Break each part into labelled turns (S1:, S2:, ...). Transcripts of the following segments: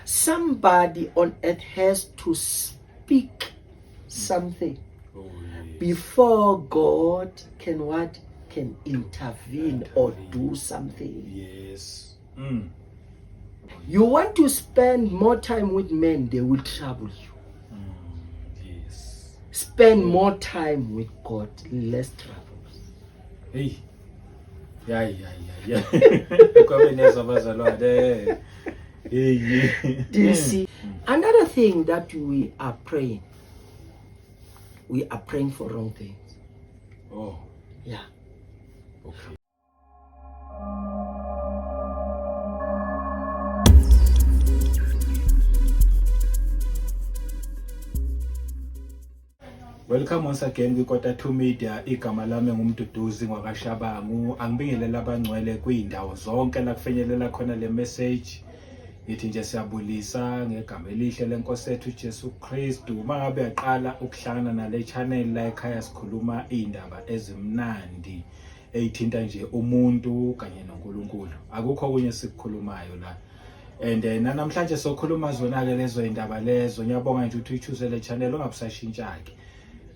S1: Somebody on earth has to speak something before God can intervene or do something.
S2: Yes.
S1: You want to spend more time with men, they will trouble you.
S2: Yes.
S1: Spend more time with God, less troubles.
S2: Hey. Yeah. Kwabe nezabazalwane. Hey.
S1: Do you see? Another thing that we are praying for wrong things.
S2: Oh.
S1: Yeah.
S2: Okay. Welcome once again kwiKota 2 Media. Igama lami ngumduduzi ngwakashabangu. Angibingelela abangcwele kwiindawo zonke la kufinyelela khona le message. Yithi nje siyabulisa ngegama elihle lenkosi yethu Jesu Kristu. Uma ngabe yaqala ukuhlangana nale channel la ekhaya sikhuluma indaba ezimnandi eyithinta nje umuntu kanye noNkulunkulu. Akukho okunye sikukhulumayo la. And namhlanje sokhuluma zona ke lezo indaba lezo. Ngiyabonga nje ukuthi uyichoose le channel ongabusashintsha ke.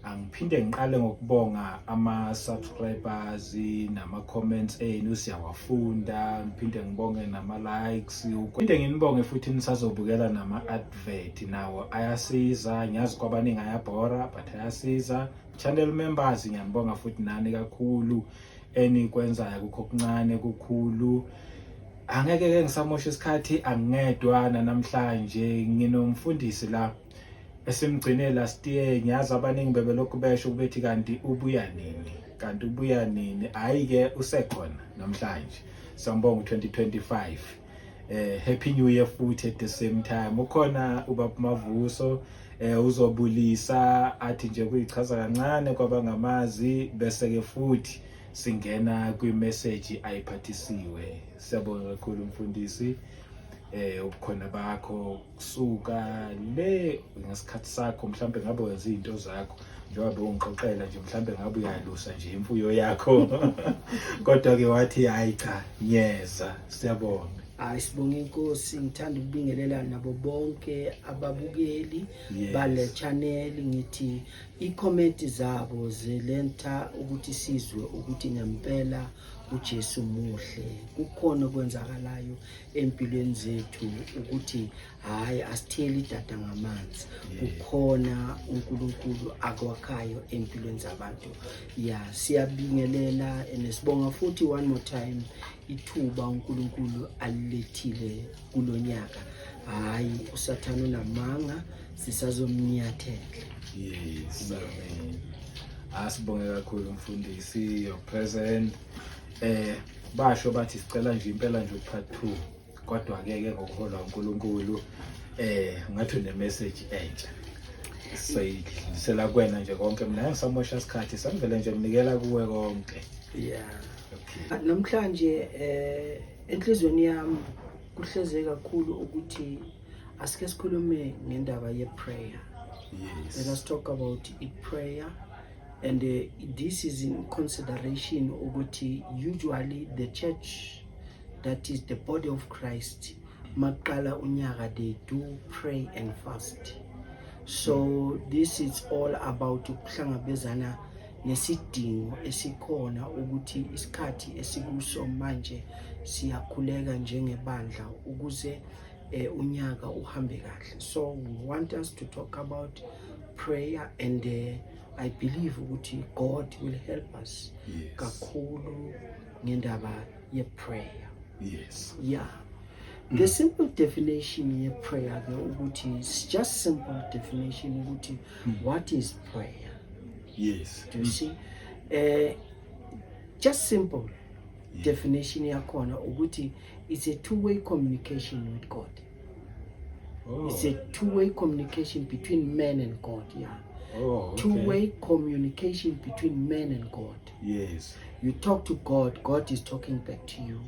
S2: Angiphinde ngiqale ngokubonga ama-subscribers nama-comments enu siyawafunda, ngiphinde ngibonge nama-likes, ngiphinde nginibonge futhi nisazobukela nama-advert nawo ayasiza. Ngiyazi kwabaningi ayabhora but ayasiza. Channel members ngiyanibonga futhi nani kakhulu, enikwenzayo kukho okuncane kukhulu. Angeke ngisamosha isikhathi, angingedwa namhlanje nginomfundisi la esimgcine last year. Ngiyazi abaningi bebelokhu besho ukuthi kanti ubuya nini, hayi-ke usekhona namhlanje. Sambonga 2025. Happy New Year futhi at the same time. Ukhona ubaba Mavuso uzobulisa athi nje kuyichaza kancane kwabangamazi, bese ke futhi singena kwi-message ayiphathisiwe. Siyabonga kakhulu mfundisi. Ubukhona bakho kusuka le ngesikhathi sakho, mhlambe ngabe wenza izinto zakho njengoba bewungixoxela nje, mhlambe ngabe uyalusa nje imfuyo yakho kodwa ke wathi hayi cha nyeza. Siyabonga.
S1: Sibonga inkosi. Ngithanda ukubingelela nabo bonke ababukeli bale channel. Ngithi i-comment zabo zelenta ukuthi sizwe ukuthi ngempela uJesu muhle, kukhona okwenzakalayo empilweni zethu, ukuthi hayi asitheli idada ngamanzi, kukhona uNkulunkulu akwakhayo empilweni zabantu. Siyabingelela nesibonga futhi one more time ithuba uNkulunkulu alilethile kulonyaka. Hayi uSathane unamanga, sisazomnyathela.
S2: Yes, amen. Asibonge kakhulu mfundisi, your present. Basho bathi sicela nje impela nje part 2, kodwa ke ngokuholwa uNkulunkulu ngathi ne message entsha sayidlulisela kwena nje konke. Mina ngisamosha isikhathi, samvele nje nginikela kuwe konke. Okay.
S1: Namhlanje enhlizweni yami kuhleze kakhulu ukuthi asike sikhulume ngendaba ye-prayer.
S2: Yes.
S1: Let us talk about prayer. And this is in consideration ukuthi usually the church, that is the body of Christ, maqala unyaka they do pray and fast. So this is all about ukuhlangabezana nesidingo esikhona ukuthi isikhathi esikuso manje siyakhuleka njengebandla ukuze unyaka uhambe kahle. So we want us to talk about prayer, and I believe ukuthi God will help us kakhulu ngendaba ye prayer.
S2: Yes.
S1: Yeah. The simple definition ye prayer ukuthi, it's just simple definition ukuthi what is prayer?
S2: Yes.
S1: Do you see? Just simple definition yakhona ukuthi it's a two-way communication with God.
S2: Oh.
S1: It's a two-way communication between man and God.
S2: Oh, okay.
S1: Two-way communication between man and God.
S2: Yes.
S1: You talk to God, God is talking back to you.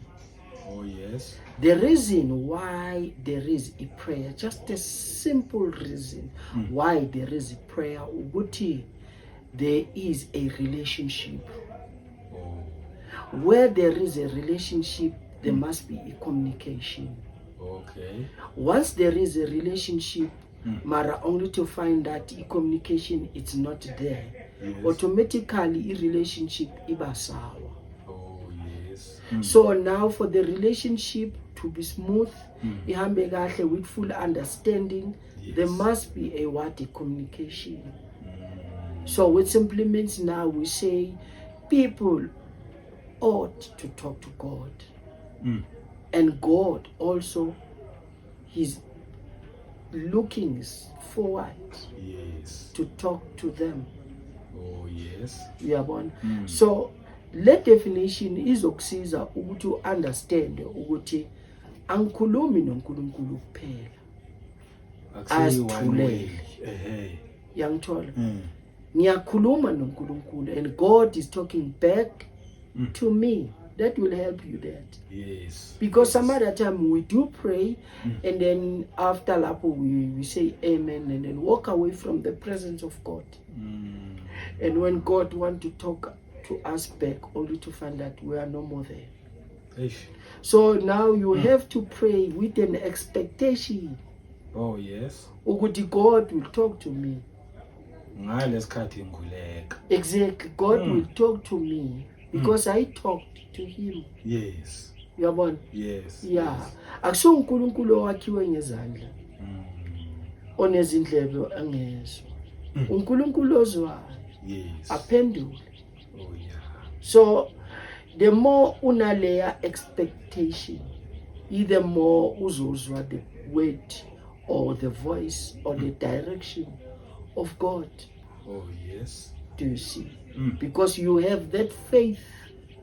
S2: Oh, yes.
S1: The reason why there is a prayer, just a simple reason why there is a prayer, ukuthi there is a relationship.
S2: Oh.
S1: Where there is a relationship, there must be a communication.
S2: Okay.
S1: Once there is a relationship, mara only to find that communication it's not there,
S2: Yes.
S1: automatically relationship iba sawa.
S2: Oh, yes.
S1: So now for the relationship to be smooth, ihambe kahle with full understanding,
S2: Yes.
S1: there must be a what? A communication. So which simply means now we say people ought to talk to God. And God also, He's looking forward
S2: Yes.
S1: to talk to them.
S2: Oh, yes.
S1: Uyabona? So le definition izokusiza ukuthi understand ukuthi angikhulumi noNkulunkulu kuphela.
S2: Akusiyi one
S1: Asithulele.
S2: way. Ehe.
S1: Yangithola? Ngiyakhuluma noNkulunkulu and God is talking back to me. That will help you that.
S2: Yes.
S1: Because some other time we do pray and then after lapho we say amen and then walk away from the presence of God. And when God wants to talk to us back, only to find that we are no more there.
S2: Eish.
S1: So now you have to pray with an expectation.
S2: Oh, yes.
S1: Ukuthi God will talk to me.
S2: Ngalesikhathi nguleka.
S1: Exactly. God will talk to me because I talked to Him.
S2: Yes.
S1: Uyabona?
S2: Yes.
S1: Yeah.
S2: Yes.
S1: Akusiyo uNkulunkulu owakhiwe ngezandla. Onezindlebe angezwa. uNkulunkulu ozwayo.
S2: Yes.
S1: Aphendule.
S2: Oh, yeah.
S1: So the more unaleya expectation, the more uzozwa the word or the voice or the direction of God.
S2: Oh, yes.
S1: Do you see? Because you have that faith,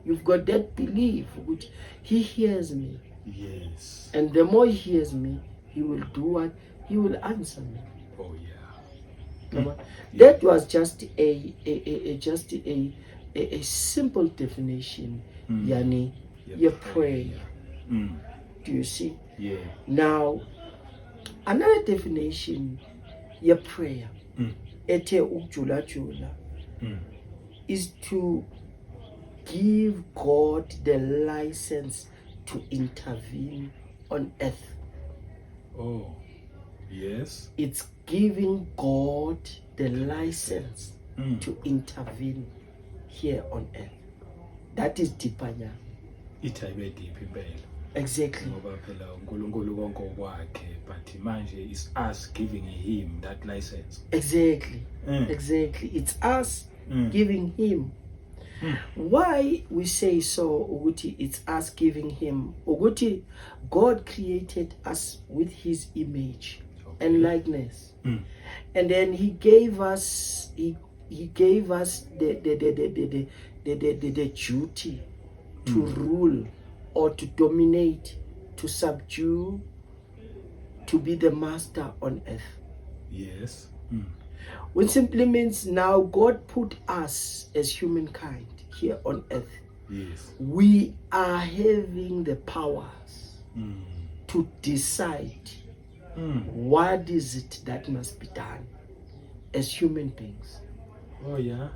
S1: you've got that belief which He hears me.
S2: Yes.
S1: And the more He hears me, He will do what? He will answer me.
S2: Oh, yeah.
S1: That was just a simple definition, yani, your prayer. Do you see?
S2: Yeah.
S1: Now, another definition, your prayer, ethe ukujula is to give God the license to intervene on earth.
S2: Oh, yes.
S1: It's giving God the license to intervene here on earth. That is deepanya.
S2: Ithabe deep impela.
S1: Exactly.
S2: Ngoba phela uNkulunkulu konke okwakhe, but manje is us giving him that license.
S1: Exactly. Exactly. It's us giving Him. Why we say so, Uguti, it's us giving Him. Uguti, God created us with His image and likeness. And then He gave us the duty to rule or to dominate, to subdue, to be the master on earth.
S2: Yes.
S1: Which simply means now God put us as humankind here on earth.
S2: Yes.
S1: We are having the powers to decide what is it that must be done as human beings.
S2: Oh, yeah.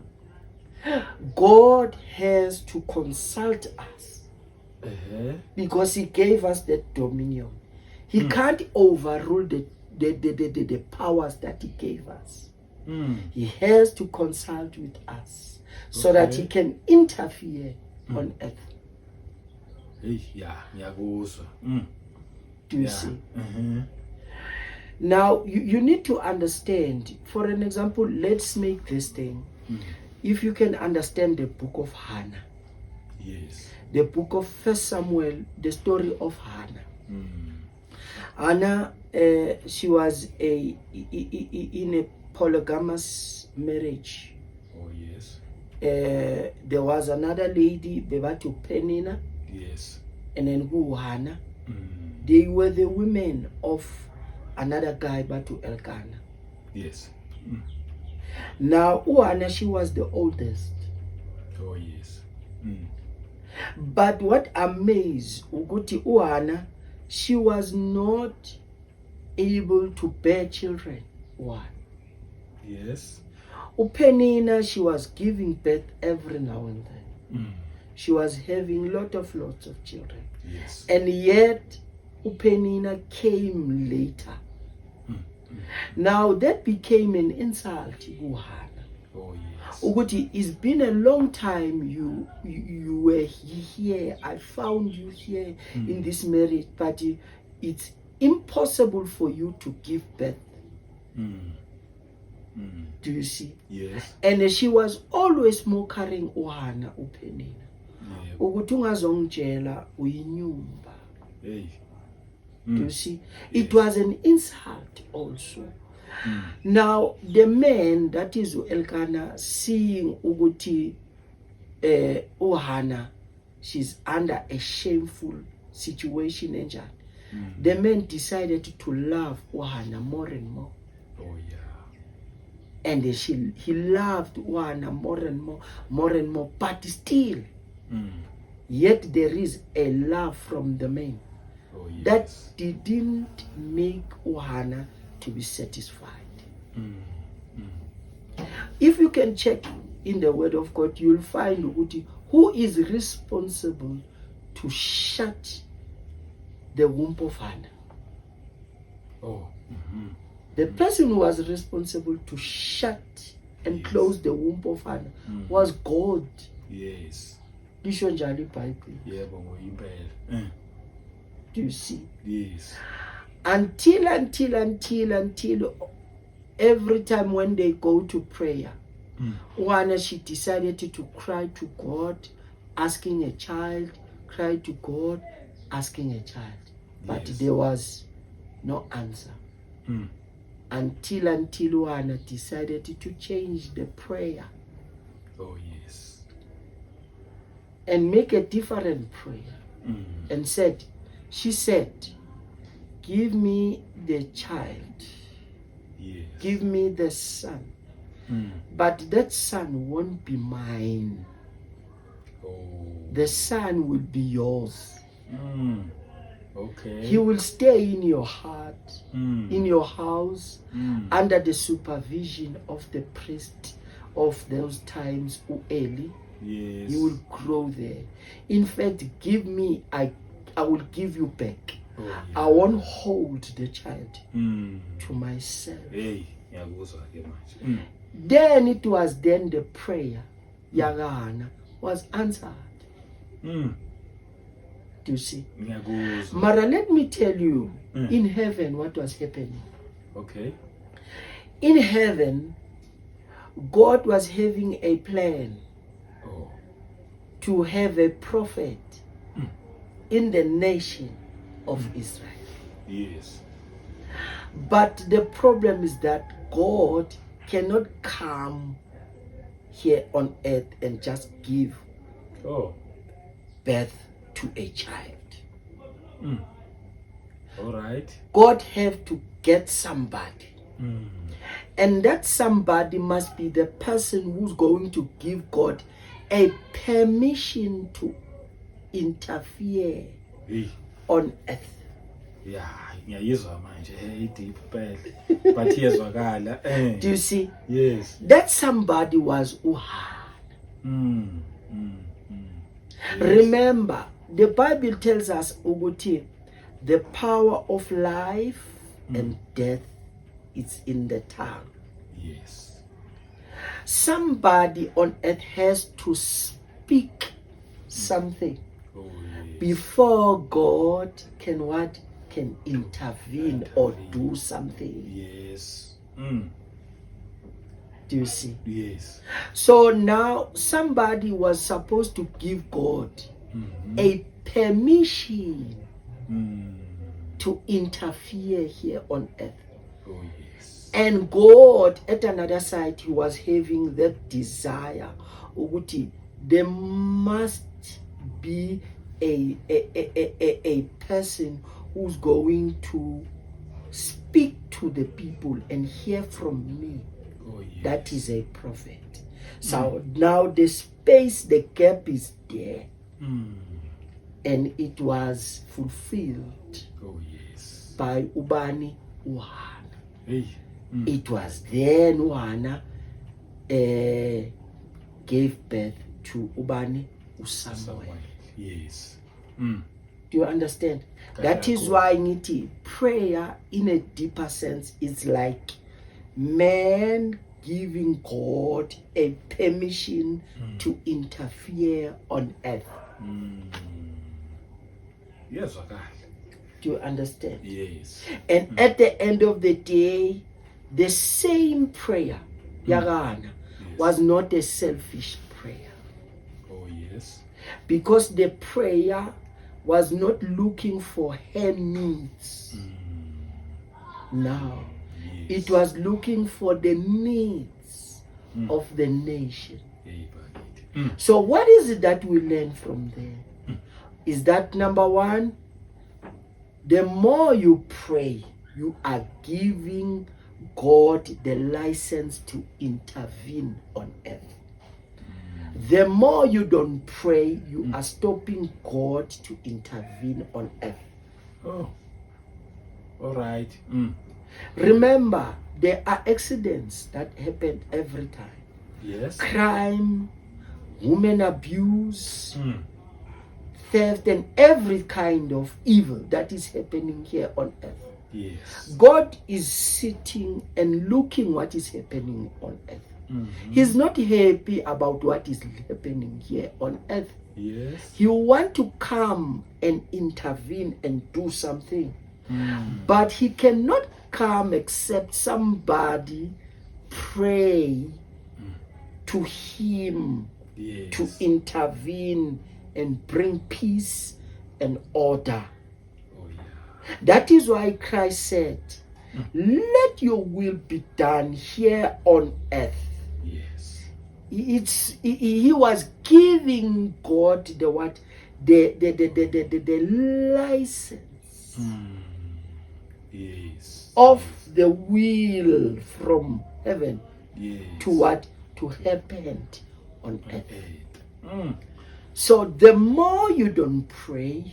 S1: God has to consult us because He gave us that dominion. He can't overrule the powers that He gave us. He has to consult with us so that He can interfere on earth.
S2: Yeah, ngiyakuzwa.
S1: Do you see? Now, you need to understand, for an example, let's make this thing. If you can understand the book of Hannah,
S2: Yes.
S1: the book of 1 Samuel, the story of Hannah. Hannah, she was in a polygamous marriage.
S2: Oh, yes.
S1: There was another lady, Bebatu Penina,
S2: Yes.
S1: and then Hannah. They were the women of another guy, Batu Elkanah.
S2: Yes.
S1: Now, Hannah, she was the oldest.
S2: Oh, yes.
S1: But what amazed Uguti Hannah, she was not able to bear children. Why?
S2: Yes.
S1: Upenina, she was giving birth every now and then. She was having lots of children.
S2: Yes.
S1: And yet, uPenina came later. Now that became an insult to Hannah.
S2: Oh yes.
S1: Ukuthi, it's been a long time you were here. I found you here in this marriage, but it's impossible for you to give birth. Do you see?
S2: Yes.
S1: And she was always mocking Hannah uPenina.
S2: Yeah.
S1: Ukuthi ungazongitshela uyinyumba.
S2: Hey.
S1: Do you see? It was an insult also. Now the man, that is Elkanah, seeing ukuthi Hannah, she's under a shameful situation and the man decided to love Hannah more and more.
S2: Oh yeah.
S1: And he loved Hannah more and more, but still, yet there is a love from the man.
S2: Oh yes.
S1: That didn't make Hannah to be satisfied. If you can check in the Word of God, you'll find who is responsible to shut the womb of Hannah.
S2: Oh.
S1: The person who was responsible to shut and close the womb of Hannah was God.
S2: Yes.
S1: Lisho njalo iBhayibheli.
S2: Yebo ngoyimpela.
S1: Do you see?
S2: Yes.
S1: Until every time when they go to prayer, Hannah, she decided to cry to God, asking a child, cry to God, asking a child. But there was no answer. Until Hannah decided to change the prayer.
S2: Oh yes.
S1: And make a different prayer. And she said, give me the child.
S2: Yes.
S1: Give me the son. But that son won't be mine.
S2: Oh.
S1: The son will be yours.
S2: Okay.
S1: He will stay in your heart, in your house, under the supervision of the priest of those times, Eli.
S2: Yes.
S1: He will grow there. In fact, give me, I will give you back.
S2: Oh, yeah.
S1: I won't hold the child to myself.
S2: Hey, ngiyakuzwa ke manje.
S1: Then it was then the prayer, Yagana, was answered. Do you see?
S2: Ngiyakuzwa.
S1: Mara, let me tell you, in heaven, what was happening.
S2: Okay.
S1: In heaven, God was having a plan to have a prophet in the nation of Israel.
S2: Yes.
S1: But the problem is that God cannot come here on earth and just give birth to a child.
S2: All right.
S1: God have to get somebody. And that somebody must be the person who's going to give God a permission to interfere on earth.
S2: Yeah, ngiyayizwa manje deep phela. But yezwakala.
S1: Do you see?
S2: Yes.
S1: That somebody was Hannah.
S2: Yes.
S1: Remember, the Bible tells us ukuthi the power of life and death is in the tongue.
S2: Yes.
S1: Somebody on earth has to speak something before God can intervene or do something.
S2: Yes.
S1: Do you see?
S2: Yes.
S1: So now somebody was supposed to give God a permission to interfere here on earth.
S2: Oh yes.
S1: And God, at another side, he was having that desire. There must be a person who's going to speak to the people and hear from me.
S2: Oh, yes.
S1: That is a prophet. So now the space, the gap is there. And it was fulfilled by Ubani Hannah.
S2: Hey.
S1: It was then Hannah gave birth to Ubani Usamuel.
S2: Yes.
S1: Do you understand? That is why ngithi prayer in a deeper sense is like man giving God a permission to interfere on earth.
S2: Yes, okay.
S1: Do you understand?
S2: Yes.
S1: And at the end of the day, the same prayer, Yagana, was not a selfish prayer.
S2: Oh, yes.
S1: Because the prayer was not looking for her needs. Now,
S2: Yes.
S1: it was looking for the needs of the nation. So what is it that we learn from there? Is that number one, the more you pray, you are giving God the license to intervene on earth. The more you don't pray, you are stopping God to intervene on earth.
S2: Oh, all right.
S1: Remember, there are accidents that happen every time.
S2: Yes.
S1: Crime, women abuse, theft, and every kind of evil that is happening here on earth.
S2: Yes.
S1: God is sitting and looking what is happening on earth. He's not happy about what is happening here on earth.
S2: Yes.
S1: He want to come and intervene and do something. But he cannot come except somebody pray to him
S2: Yes.
S1: to intervene and bring peace and order.
S2: Oh, yeah.
S1: That is why Christ said, let your will be done here on earth.
S2: Yes.
S1: He was giving God the what? The license
S2: Yes.
S1: of the will from heaven
S2: Yes.
S1: to what? To happen on earth.
S2: 8.
S1: So the more you don't pray,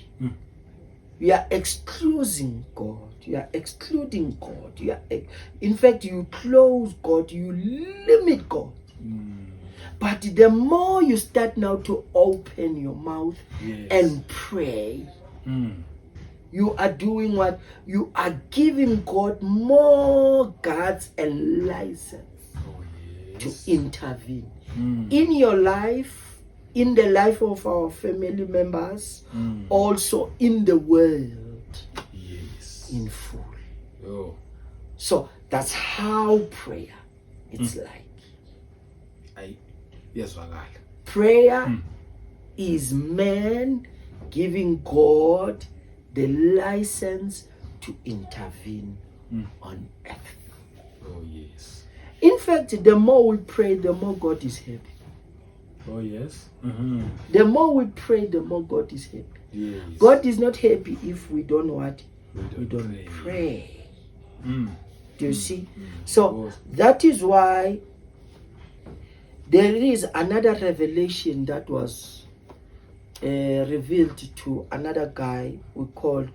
S1: you are excluding God. You are excluding God. In fact, you close God. You limit God. But the more you start now to open your mouth
S2: Yes.
S1: and pray, you are doing what? You are giving God more guards and license
S2: Oh,
S1: to
S2: yes.
S1: intervene in your life, in the life of our family members, also in the world
S2: Yes.
S1: in full.
S2: Oh.
S1: So that's how prayer it's like.
S2: Yes, Wakala.
S1: Prayer is man giving God the license to intervene on earth.
S2: Oh, yes.
S1: In fact, the more we pray, the more God is happy.
S2: Oh, yes.
S1: The more we pray, the more God is happy.
S2: Yes.
S1: God is not happy if we don't what? We don't pray. Do you see? So that is why there is another revelation that was revealed to another guy we called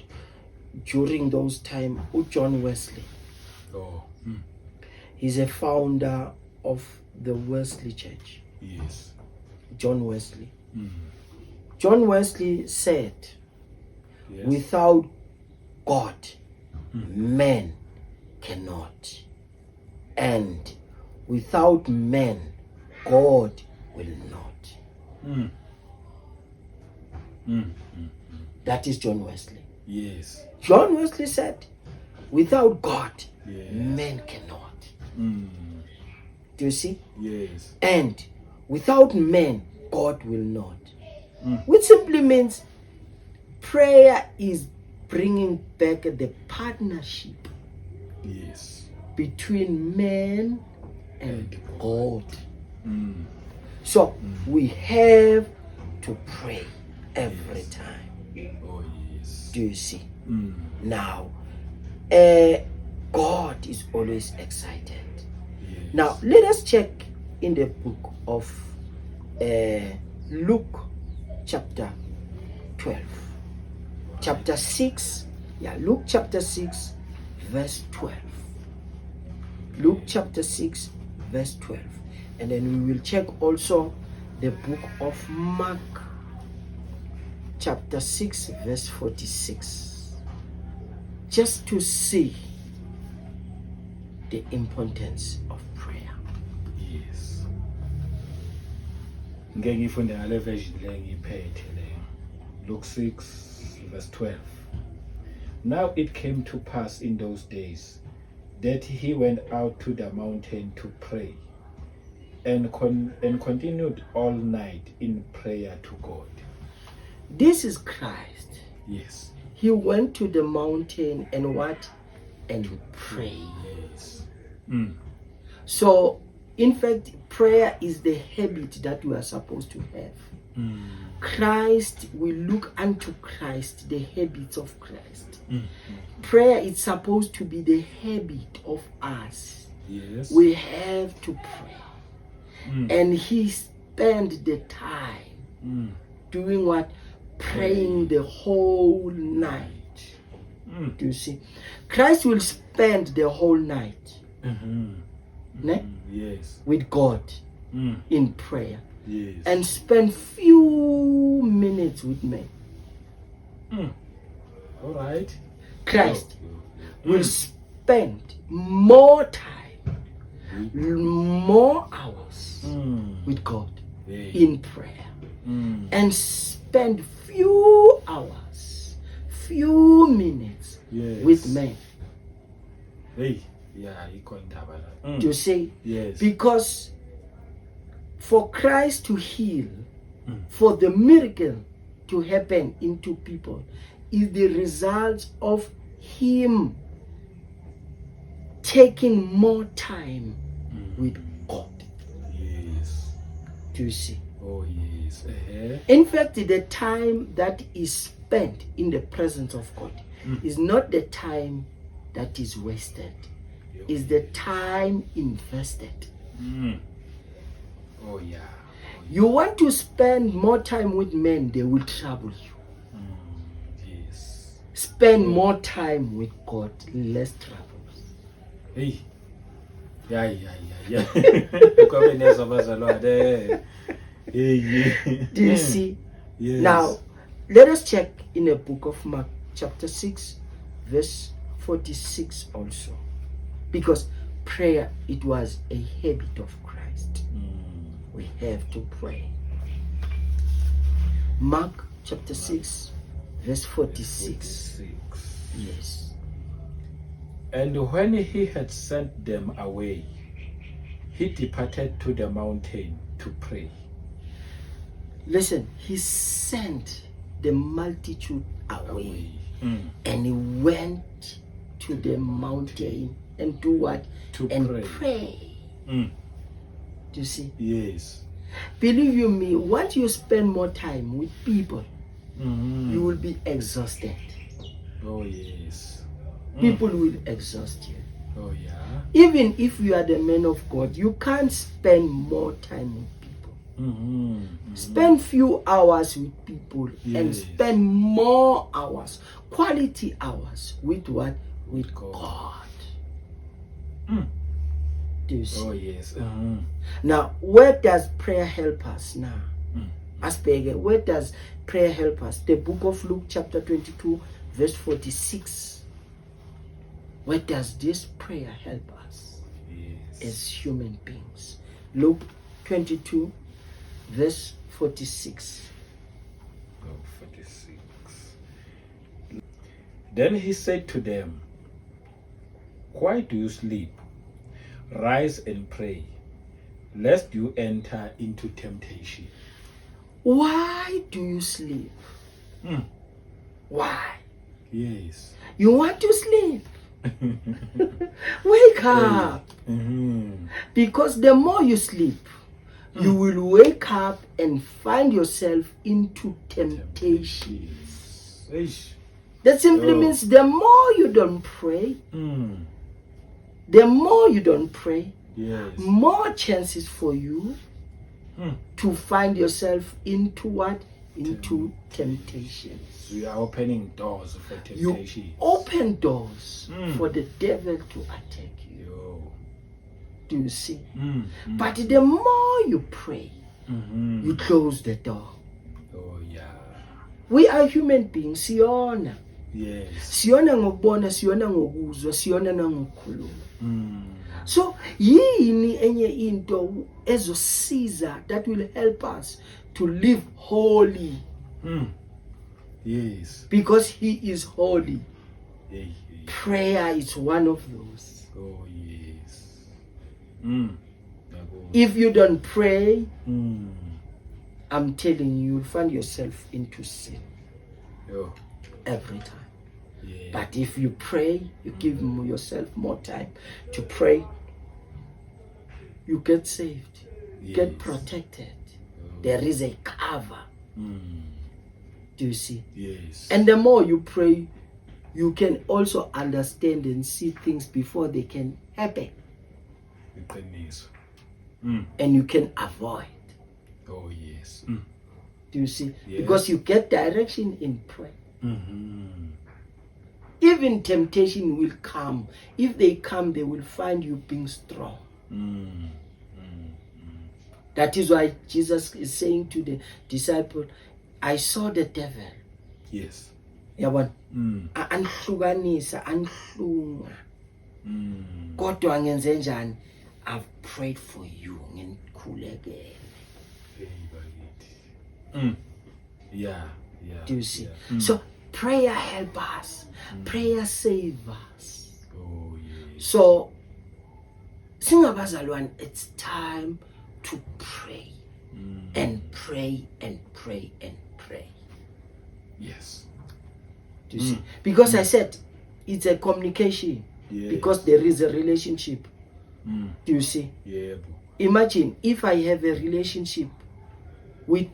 S1: during those times, John Wesley.
S2: Oh.
S1: He's a founder of the Wesley Church.
S2: Yes.
S1: John Wesley. John Wesley said,
S2: Yes.
S1: without God, man cannot. And without man, God will not. That is John Wesley.
S2: Yes.
S1: John Wesley said, without God,
S2: Yes.
S1: man cannot. Do you see?
S2: Yes.
S1: And without man, God will not. Which simply means prayer is bringing back the partnership
S2: Yes.
S1: between man and God. So we have to pray every time.
S2: Oh, yes.
S1: Do you see? Now, God is always excited.
S2: Yes.
S1: Now, let us check in the book of Luke chapter 12. Chapter 6. Yeah, Luke chapter 6, verse 12. Luke chapter 6, verse 12. And then we will check also the book of Mark chapter 6, verse 46. Just to see the importance of prayer.
S2: Yes. Ngeke ngifunde ngale version le ngiphethe le. Luke 6 verse 12. Now it came to pass in those days that he went out to the mountain to pray and continued all night in prayer to God.
S1: This is Christ.
S2: Yes.
S1: He went to the mountain and what? And prayed.
S2: Yes.
S1: So, in fact, prayer is the habit that we are supposed to have. Christ, we look unto Christ, the habits of Christ. Prayer is supposed to be the habit of us.
S2: Yes.
S1: We have to pray. And he spent the time doing what? Praying the whole night. Do you see? Christ will spend the whole night
S2: Yes.
S1: with God in prayer.
S2: Yes.
S1: And spend few minutes with men.
S2: All right.
S1: Christ will spend more time, more hours with God in prayer, and spend few hours, few minutes
S2: Yes.
S1: with men.
S2: Hey. Yeah, he can't have that.
S1: You see?
S2: Yes.
S1: Because for Christ to heal, for the miracle to happen into people, is the result of him taking more time with God.
S2: Yes.
S1: Do you see?
S2: Oh, yes.
S1: In fact, the time that is spent in the presence of God is not the time that is wasted. Is the time invested.
S2: Oh, yeah.
S1: You want to spend more time with men, they will trouble you.
S2: Yes.
S1: Spend more time with God, less troubles.
S2: Hey. Yeah. Come nezwa abazalwane. Hey.
S1: Do you see?
S2: Yes.
S1: Now, let us check in the book of Mark, chapter 6, verse 46 also. Because prayer, it was a habit of Christ. We have to pray. Mark chapter 6, verse 46. Yes.
S2: And when he had sent them away, he departed to the mountain to pray.
S1: Listen, he sent the multitude away. And he went to the mountain and do what?
S2: To
S1: and
S2: pray.
S1: Do you see?
S2: Yes.
S1: Believe you me, once you spend more time with people, you will be exhausted.
S2: Oh, yes.
S1: People will exhaust you.
S2: Oh, yeah.
S1: Even if you are the man of God, you can't spend more time with people. Spend few hours with people and spend more hours, quality hours with what? With God. Do you see?
S2: Oh, yes.
S1: Now, where does prayer help us now? Asperger, where does prayer help us? The book of Luke chapter 22 verse 46. Where does this prayer help us as human beings? Luke 22 verse 46.
S2: Oh, 46. Then he said to them, why do you sleep? Rise and pray, lest you enter into temptation.
S1: Why do you sleep? Why?
S2: Yes.
S1: You want to sleep? Wake up. Because the more you sleep, you will wake up and find yourself into temptations. That simply means the more you don't pray, the more you don't pray, more chances for you to find yourself into what? Into temptations.
S2: We are opening doors for temptation.
S1: You open doors for the devil to attack you. Do you see? But the more you pray, you close the door.
S2: Oh, yeah.
S1: We are human beings, siyona.
S2: Yes.
S1: Siyona ngokubona, siyona ngokuzwa, siyona nangokukhuluma.
S2: Mm.
S1: So yini enye into ezosiza that will help us to live holy,
S2: Yes.
S1: because he is holy.
S2: Hey, hey.
S1: Prayer is one of those.
S2: Oh yes. Yabo.
S1: If you don't pray,
S2: Mm.
S1: I'm telling you, you'll find yourself into sin
S2: Yo.
S1: every time.
S2: Yeah.
S1: But if you pray, you give yourself more time to pray, you get saved, you get
S2: Yes.
S1: protected.
S2: Oh.
S1: There is a cover.
S2: Mm.
S1: Do you see?
S2: Yes.
S1: And the more you pray, you can also understand and see things before they can happen,
S2: Iqiniso.
S1: and you can avoid.
S2: Oh yes.
S1: Do you see?
S2: Yes.
S1: Because you get direction in prayer.
S2: Mm-hmm.
S1: Even temptation will come. If they come, they will find you being strong.
S2: Mm.
S1: That is why Jesus is saying to the disciple, I saw the devil.
S2: Yes.
S1: Yabona?
S2: Mm.
S1: Anhlukanisa, anhlunga. Kodwa ngenze njani? I've prayed for you. Ngenikhulekele.
S2: Hey, bakithi. Yeah. Yeah.
S1: Do you see?
S2: Yeah.
S1: So prayer help us. Prayer save us.
S2: Oh yes.
S1: So singabazalwane, it's time to pray and pray and pray and pray.
S2: Yes.
S1: Do you see? Because I said it's a communication.
S2: Yes.
S1: Because there is a relationship. Do you see?
S2: Yeah.
S1: Imagine if I have a relationship with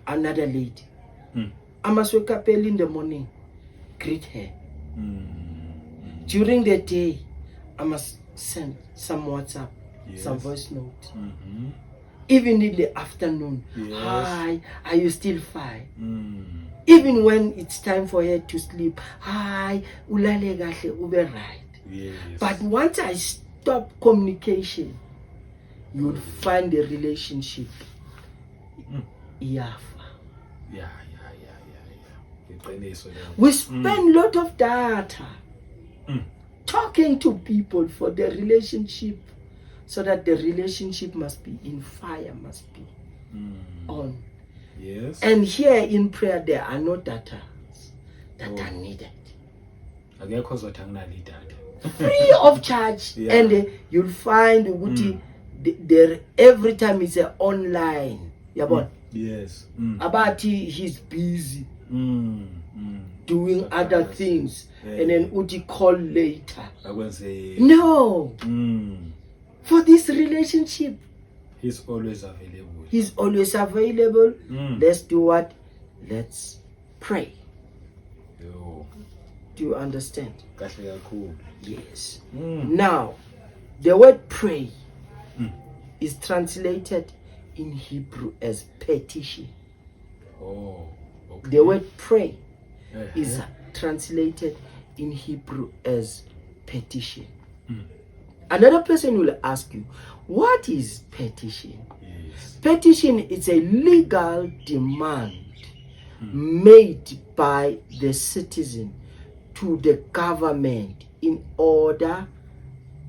S1: another lady. I must wake up early in the morning, greet her. During the day, I must send some WhatsApp, some voice note. Even in the afternoon, hi, are you still fine? Even when it's time for her to sleep, hi, ulale kahle, ube right.
S2: Yes.
S1: But once I stop communication, you would find the relationship iyafa.
S2: Yeah. Iqiniso leyo.
S1: We spend a lot of data talking to people for the relationship, so that the relationship must be in fire, must be on.
S2: Yes.
S1: And here in prayer, there are no data that are needed.
S2: Akekho ozothi anginalo idatha.
S1: Free of charge.
S2: Yeah.
S1: And you'll find ukuthi there every time it's online. Yabona?
S2: Yes.
S1: Abathi he's busy doing other things, and then uthi call later.
S2: Akwenze.
S1: No. For this relationship,
S2: He's always available.
S1: he's always available. Let's do what? Let's pray.
S2: Yo.
S1: Do you understand?
S2: Kahle kakhulu.
S1: Yes. Now, the word pray is translated in Hebrew as petition.
S2: Oh. Okay.
S1: The word pray is translated in Hebrew as petition. Another person will ask you, what is petition?
S2: Yes.
S1: Petition is a legal demand made by the citizen to the government in order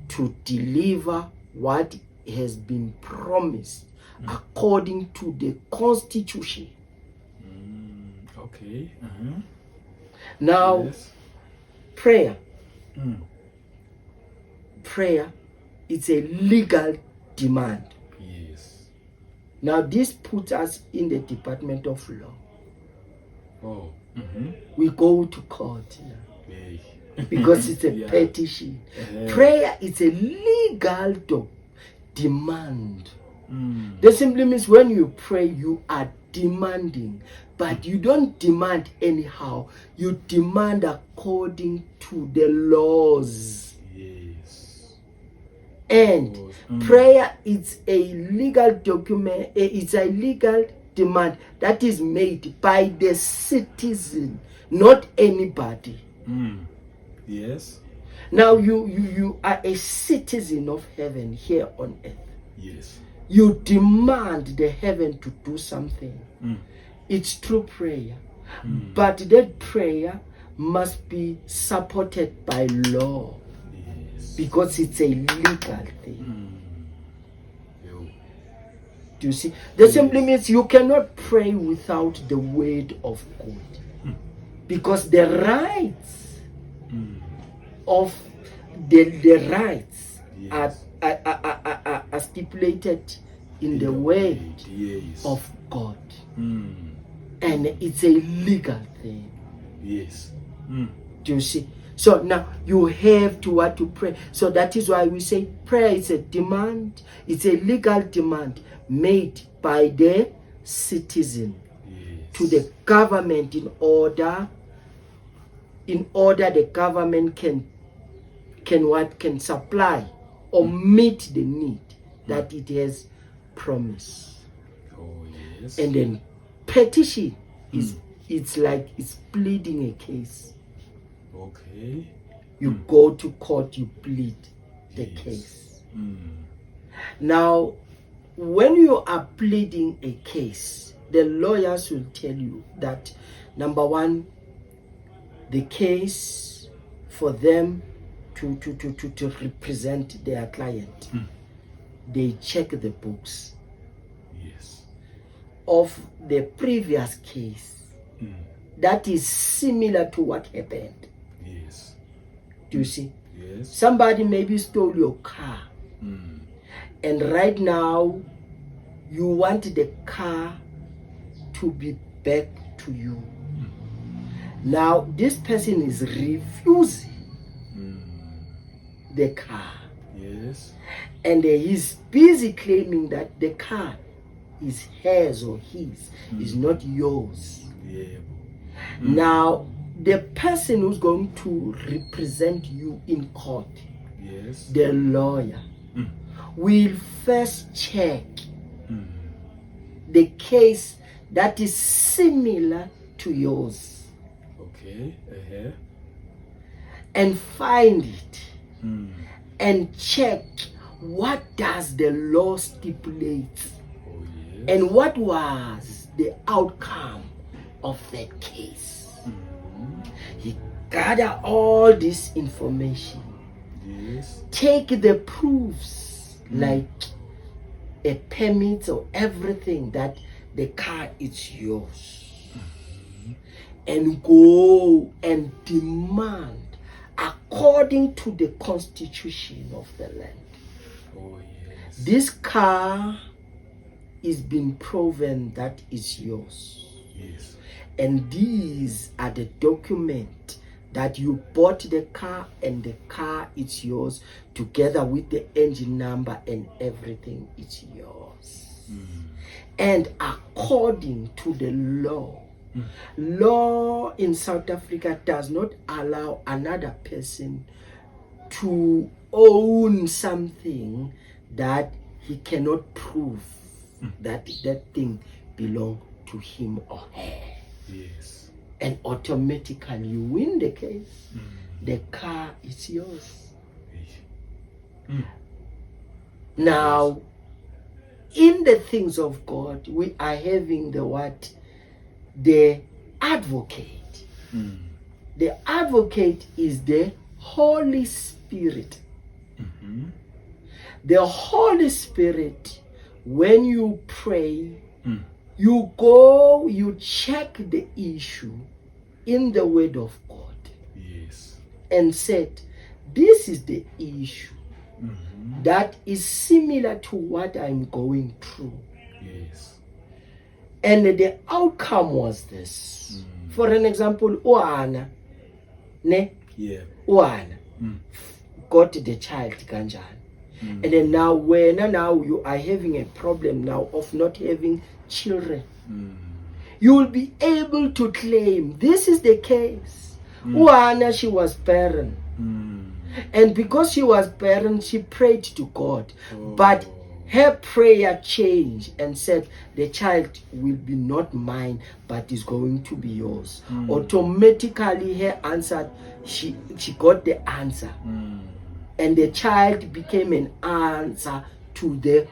S1: to deliver what has been promised according to the Constitution.
S2: Okay.
S1: Now,
S2: Yes.
S1: prayer. Prayer is a legal demand.
S2: Yes.
S1: Now, this puts us in the Department of Law.
S2: Oh.
S1: We go to court now
S2: Hey.
S1: because it's a
S2: Yeah.
S1: petition. Prayer is a legal demand. That simply means when you pray, you are demanding, but you don't demand anyhow. You demand according to the laws.
S2: Yes.
S1: And prayer is a legal document. It's a legal demand that is made by the citizen, not anybody.
S2: Yes.
S1: Now you are a citizen of heaven here on earth.
S2: Yes.
S1: You demand the heaven to do something. It's through prayer. But that prayer must be supported by law,
S2: Yes.
S1: because it's a legal thing.
S2: Yo.
S1: Do you see? That
S2: Yes.
S1: simply means you cannot pray without the word of God, because the rights of the rights
S2: Yes.
S1: are stipulated in the word
S2: Yes.
S1: of God,
S2: Mm.
S1: and it's a legal thing.
S2: Yes.
S1: Do you see? So now you have to what to pray. So that is why we say prayer is a demand. It's a legal demand made by the citizen
S2: Yes.
S1: to the government in order the government can supply or meet the need that it has promised.
S2: Oh yes.
S1: And then petition is it's like it's pleading a case.
S2: Okay.
S1: You go to court, you plead the
S2: Yes.
S1: case.
S2: Mm.
S1: Now, when you are pleading a case, the lawyers will tell you that, number one, the case for them to represent their client, they check the books
S2: Yes.
S1: of the previous case
S2: Mm.
S1: that is similar to what happened.
S2: Yes.
S1: Do you see?
S2: Yes.
S1: Somebody maybe stole your car,
S2: Mm.
S1: and right now you want the car to be back to you. Now this person is refusing the car,
S2: Yes.
S1: and he's busy claiming that the car is hers or his, is not yours.
S2: Yeah.
S1: Now the person who's going to represent you in court,
S2: Yes.
S1: the lawyer, will first check the case that is similar to yours
S2: Okay.
S1: and find it
S2: Mm.
S1: and check what does the law stipulate
S2: Oh yes.
S1: and what was the outcome of that case. He gather all this information,
S2: Yes.
S1: take the proofs like a permit or everything that the car is yours, and go and demand according to the constitution of the land.
S2: Oh yes.
S1: This car is been proven that is yours,
S2: Yes.
S1: and these are the documents that you bought the car, and the car is yours together with the engine number and everything is yours. And according to the law in South Africa does not allow another person to own something that he cannot prove that that thing belongs to him or her.
S2: Yes.
S1: And automatically you win the case. The car is yours. Now, in the things of God, we are having the advocate. The advocate is the Holy Spirit. The Holy Spirit, when you pray, you go, you check the issue in the Word of God.
S2: Yes.
S1: And said, this is the issue that is similar to what I'm going through.
S2: Yes.
S1: And the outcome was this. For an example, Oana, ne?
S2: Yeah.
S1: Oana got the child kanjani. And then now when now you are having a problem now of not having children, you will be able to claim this is the case. Oana, she was barren. And because she was barren, she prayed to God. But her prayer changed and said, the child will be not mine, but is going to be yours. Automatically her answer, she got the answer. And the child became an answer to the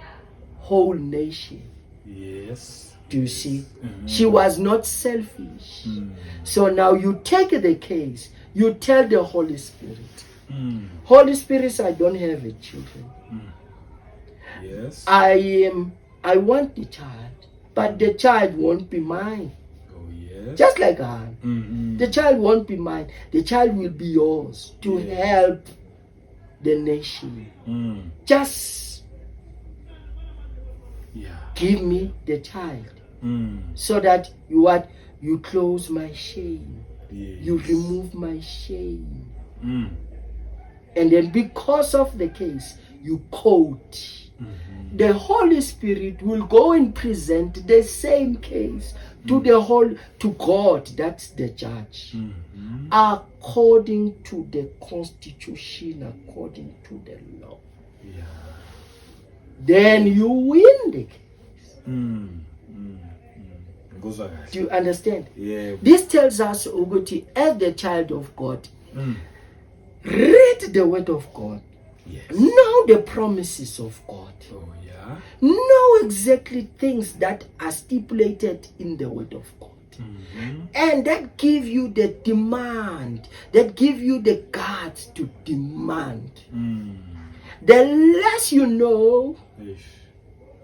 S1: whole nation.
S2: Yes.
S1: Do you see? She was not selfish. So now you take the case, you tell the Holy Spirit, Holy Spirit, I don't have a children.
S2: Yes.
S1: I want the child, but the child won't be mine.
S2: Oh, yes.
S1: Just like her. The child won't be mine. The child will be yours to help the nation. Just give me the child so that you close my shame.
S2: Yes.
S1: You remove my shame. And then because of the case, you quote. The Holy Spirit will go and present the same case to to God, that's the judge, according to the Constitution, according to the law.
S2: Yeah.
S1: Then you win the case. Do you understand?
S2: Yeah.
S1: This tells us, Uguti, as the child of God, read the word of God.
S2: Yes.
S1: Know the promises of God.
S2: Oh, yeah.
S1: Know exactly things that are stipulated in the word of God. And that give you the demand, that give you the guts to demand. The less you know,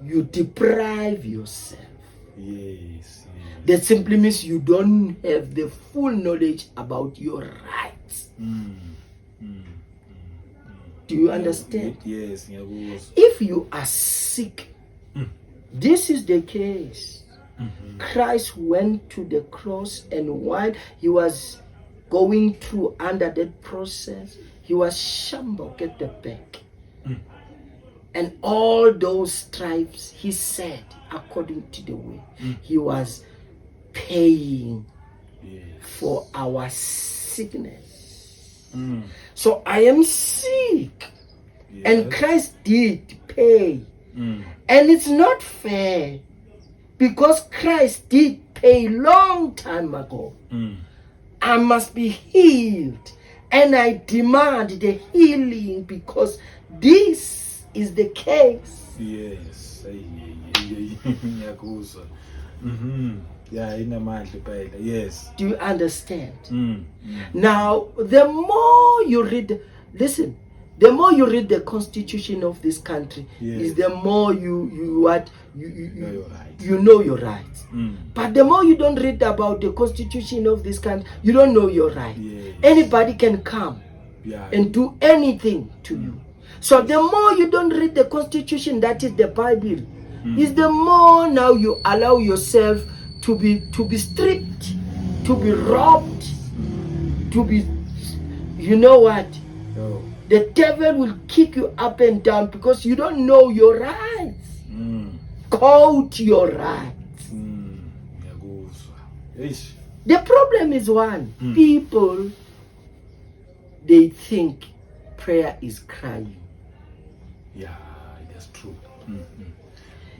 S1: you deprive yourself.
S2: Yes.
S1: That simply means you don't have the full knowledge about your rights. Do you understand?
S2: Yes.
S1: If you are sick, this is the case. Christ went to the cross, and while he was going through under that process, he was shambled at the back. And all those stripes, he said, according to the way, he was paying for our sickness. So I am sick, and Christ did pay. And it's not fair, because Christ did pay long time ago. I must be healed, and I demand the healing, because this is the case.
S2: Yes. Yes.
S1: Do you understand? Now, the more you read, listen, the more you read the constitution of this country, is the more you know your rights. But the more you don't read about the constitution of this country, you don't know your rights. Anybody can come and do anything to you. So the more you don't read the constitution, that is the Bible, is the more now you allow yourself to be stripped, to be robbed, to be, you know what? The devil will kick you up and down because you don't know your rights. Quote your rights. The problem is one. People, they think prayer is crying.
S2: Yeah, that's true.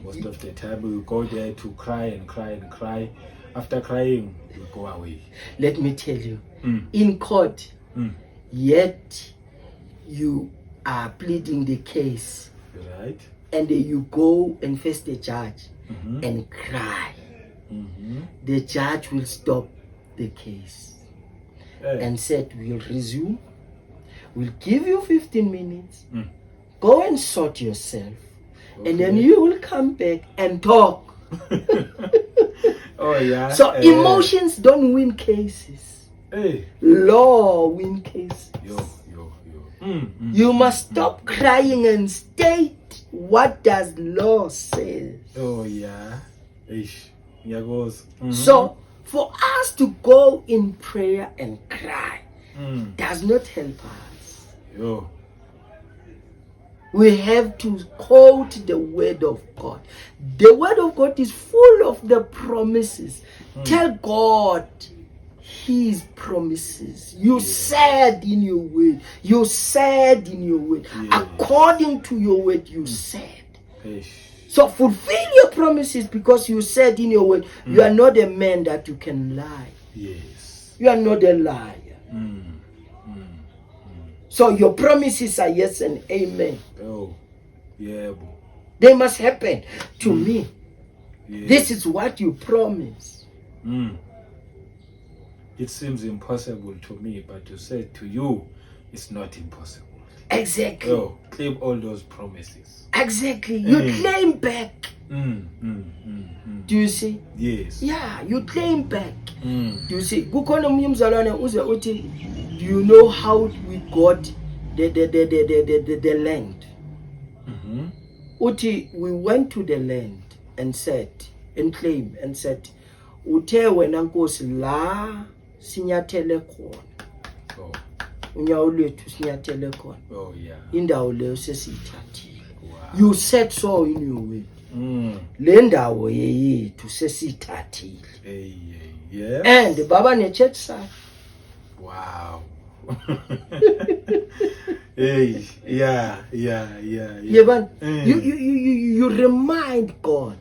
S2: Most of the time we go there to cry and cry and cry. After crying, we go away.
S1: Let me tell you, in court, yet you are pleading the case,
S2: right?
S1: And then you go and face the judge and cry. The judge will stop the case and said, we'll resume. We'll give you 15 minutes. Go and sort yourself. And then you will come back and talk.
S2: Oh, yeah.
S1: So emotions don't win cases. Law win cases. You must stop crying and state what does law say.
S2: Oh, yeah. Here goes.
S1: So for us to go in prayer and cry does not help us. We have to quote the word of God. The word of God is full of the promises. Tell God his promises. You said in your word. You said in your word. According to your word, you said. So fulfill your promises, because you said in your word. You are not a man that you can lie.
S2: Yes.
S1: You are not a liar. So your promises are yes and amen.
S2: Oh, yeah.
S1: They must happen to me.
S2: Yes.
S1: This is what you promise.
S2: It seems impossible to me, but to say to you, it's not impossible.
S1: Exactly.
S2: Oh, claim all those promises.
S1: Exactly. You claim back. Do you see?
S2: Yes.
S1: Yeah, you claim back.
S2: Mm.
S1: Do you see? Kukhona omunye umzalwane uze uthi, do you know how we got the land? Uthi, we went to the land and said, and claimed and said, uthe wena Nkosi la sinyathele khona.
S2: Oh.
S1: Unyawo lwethu sinyathele khona.
S2: Oh, yeah.
S1: Indawo leyo sesiyithathile.
S2: Wow.
S1: You said so in your will. Le ndawo yethu sesiyithathile.
S2: Yeah.
S1: And baba ne church side.
S2: Wow. Hey, yeah.
S1: Yeah, you remind God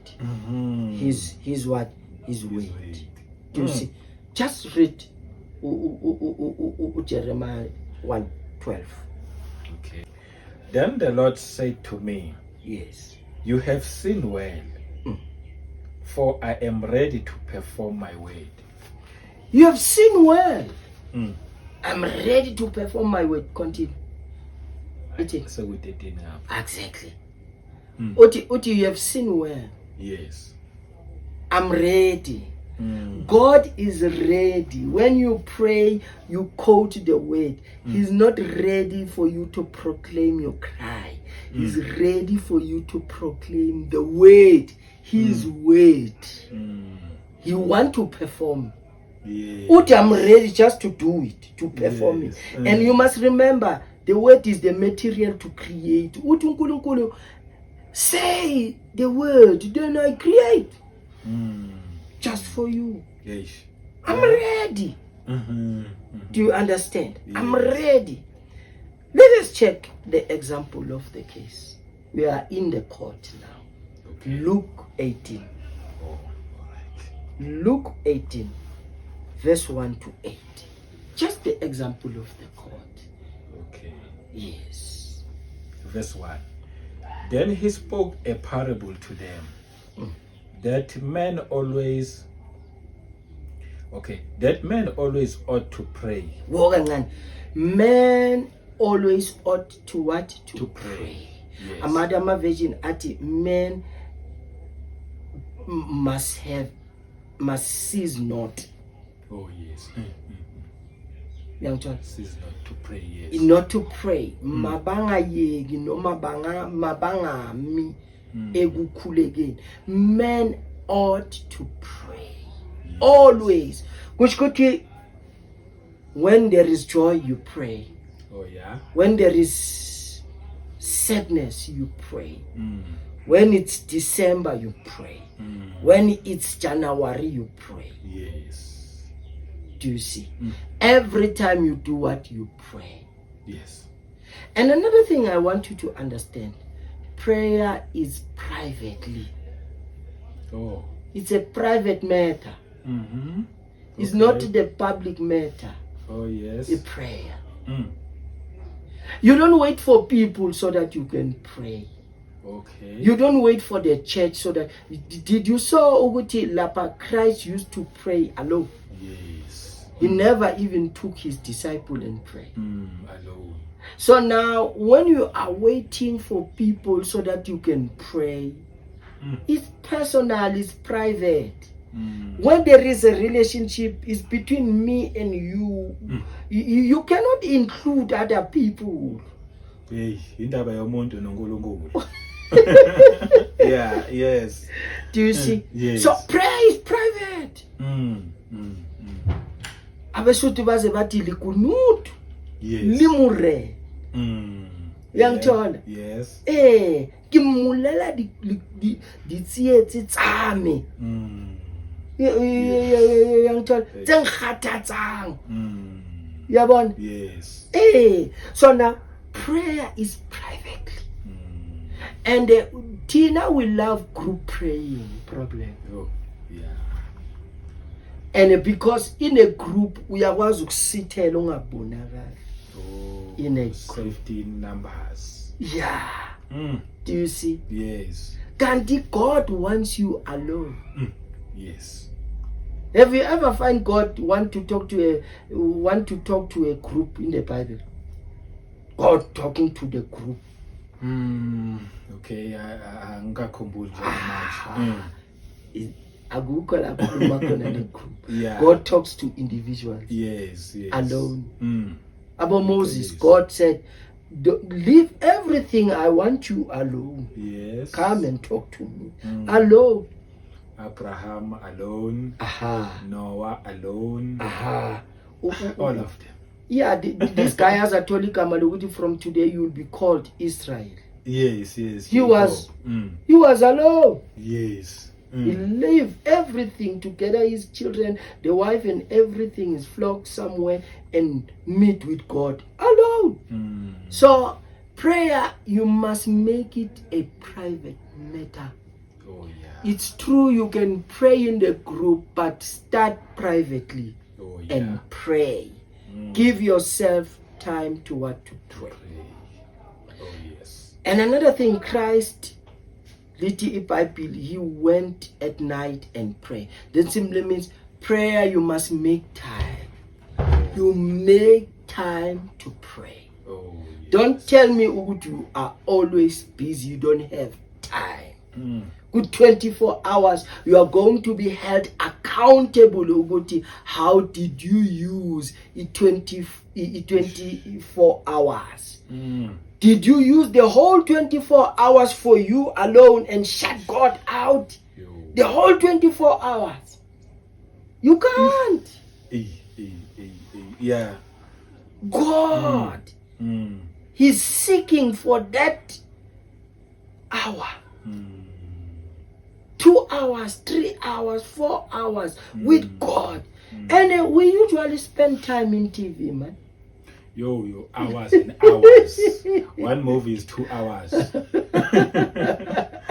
S1: his what? His weight. Do you see? Just read Jeremiah 1:12.
S2: Okay. Then the Lord said to me,
S1: Yes.
S2: you have seen well, for I am ready to perform my word.
S1: You have seen well. I'm ready to perform my word. Continue.
S2: So we did it now.
S1: Exactly. Uti, you have seen well.
S2: Yes.
S1: I'm ready. God is ready. When you pray, you quote the word. He's not ready for you to proclaim your cry. He's ready for you to proclaim the word. His word. He wants to perform.
S2: Yes.
S1: Uti, I'm ready just to do it, to perform it. And you must remember, the word is the material to create. Uti uNkulunkulu, say the word, then I create. Just for you.
S2: Yes.
S1: I'm ready. Do you understand?
S2: Yes.
S1: I'm ready. Let us check the example of the case. We are in the court now.
S2: Okay.
S1: Luke 18.
S2: Oh, all right.
S1: Luke 18, verse 1 to 8. Just the example of the court.
S2: Okay.
S1: Yes.
S2: Verse 1. Then he spoke a parable to them, that men always ought to pray.
S1: Men always ought to what? To
S2: pray. Yes.
S1: Amadama Virgin ati men must cease not.
S2: Oh yes. Cease not to pray. Yes.
S1: Not to pray. Mabanga yegi no mabanga mi ekukhulekeni. Men ought to pray. Yes. Always. Kushkuti, when there is joy, you pray.
S2: Oh yeah.
S1: When there is sadness, you pray. When it's December, you pray. When it's January, you pray.
S2: Yes.
S1: Do you see? Every time you do what, you pray.
S2: Yes.
S1: And another thing I want you to understand, prayer is privately.
S2: Oh.
S1: It's a private matter. It's
S2: Okay.
S1: not the public matter.
S2: Oh yes.
S1: A prayer. You don't wait for people so that you can pray.
S2: Okay.
S1: You don't wait for the church so that... Did you saw Uguti Lapa, Christ used to pray alone?
S2: Yes.
S1: He never even took his disciple and prayed.
S2: Alone.
S1: So now, when you are waiting for people so that you can pray, it's personal, it's private. When there is a relationship, it's between me and you. You cannot include other people.
S2: Hey, indaba yomuntu noNkulunkulu. Yeah, yes.
S1: Do you see?
S2: Yes.
S1: So prayer is private. Abesuthu baze bathi likunutu.
S2: Yes.
S1: Limure. Uyangithola?
S2: Yes.
S1: Ke mmulela di tsietsi tsame. Uyangithola? Tse ngkgathatsang. Uyabona?
S2: Yes.
S1: So now prayer is private. And Tina will love group praying problem.
S2: Oh, yeah.
S1: And because in a group uyakwazi ukusithela ungabonakali.
S2: Oh,
S1: in a
S2: safety numbers.
S1: Yeah. Do you see?
S2: Yes.
S1: Kanti God wants you alone.
S2: Yes.
S1: Have you ever find God want to talk to a group in the Bible? God talking to the group.
S2: Okay, angikakhumbuli njengamanje.
S1: Akukho la khuluma khona negroup.
S2: Yeah.
S1: God talks to individuals.
S2: Yes.
S1: Alone.
S2: Because
S1: Moses, God said, leave everything. I want you alone.
S2: Yes.
S1: Come and talk to me. Alone.
S2: Abraham alone. Noah alone. All of them.
S1: Yeah, this guy has a totally Kamaluguti. From today you will be called Israel.
S2: Yes.
S1: He was alone.
S2: Yes.
S1: He left everything together, his children, the wife, and everything, his flock somewhere, and meet with God alone. So prayer, you must make it a private matter.
S2: Oh yeah.
S1: It's true you can pray in the group, but start privately and pray. Give yourself time to pray.
S2: Oh yes.
S1: And another thing, Christ, he went at night and pray. That simply means prayer, you must make time. You make time to pray.
S2: Oh, yes.
S1: Don't tell me you are always busy, you don't have time. Good 24 hours, you are going to be held accountable. How did you use 24 hours? Did you use the whole 24 hours for you alone and shut God out? The whole 24 hours. You can't.
S2: Yeah.
S1: God, He's seeking for that hour. 2 hours, 3 hours, 4 hours with God. And we usually spend time in TV, man.
S2: Yo, hours and hours. One movie is 2 hours.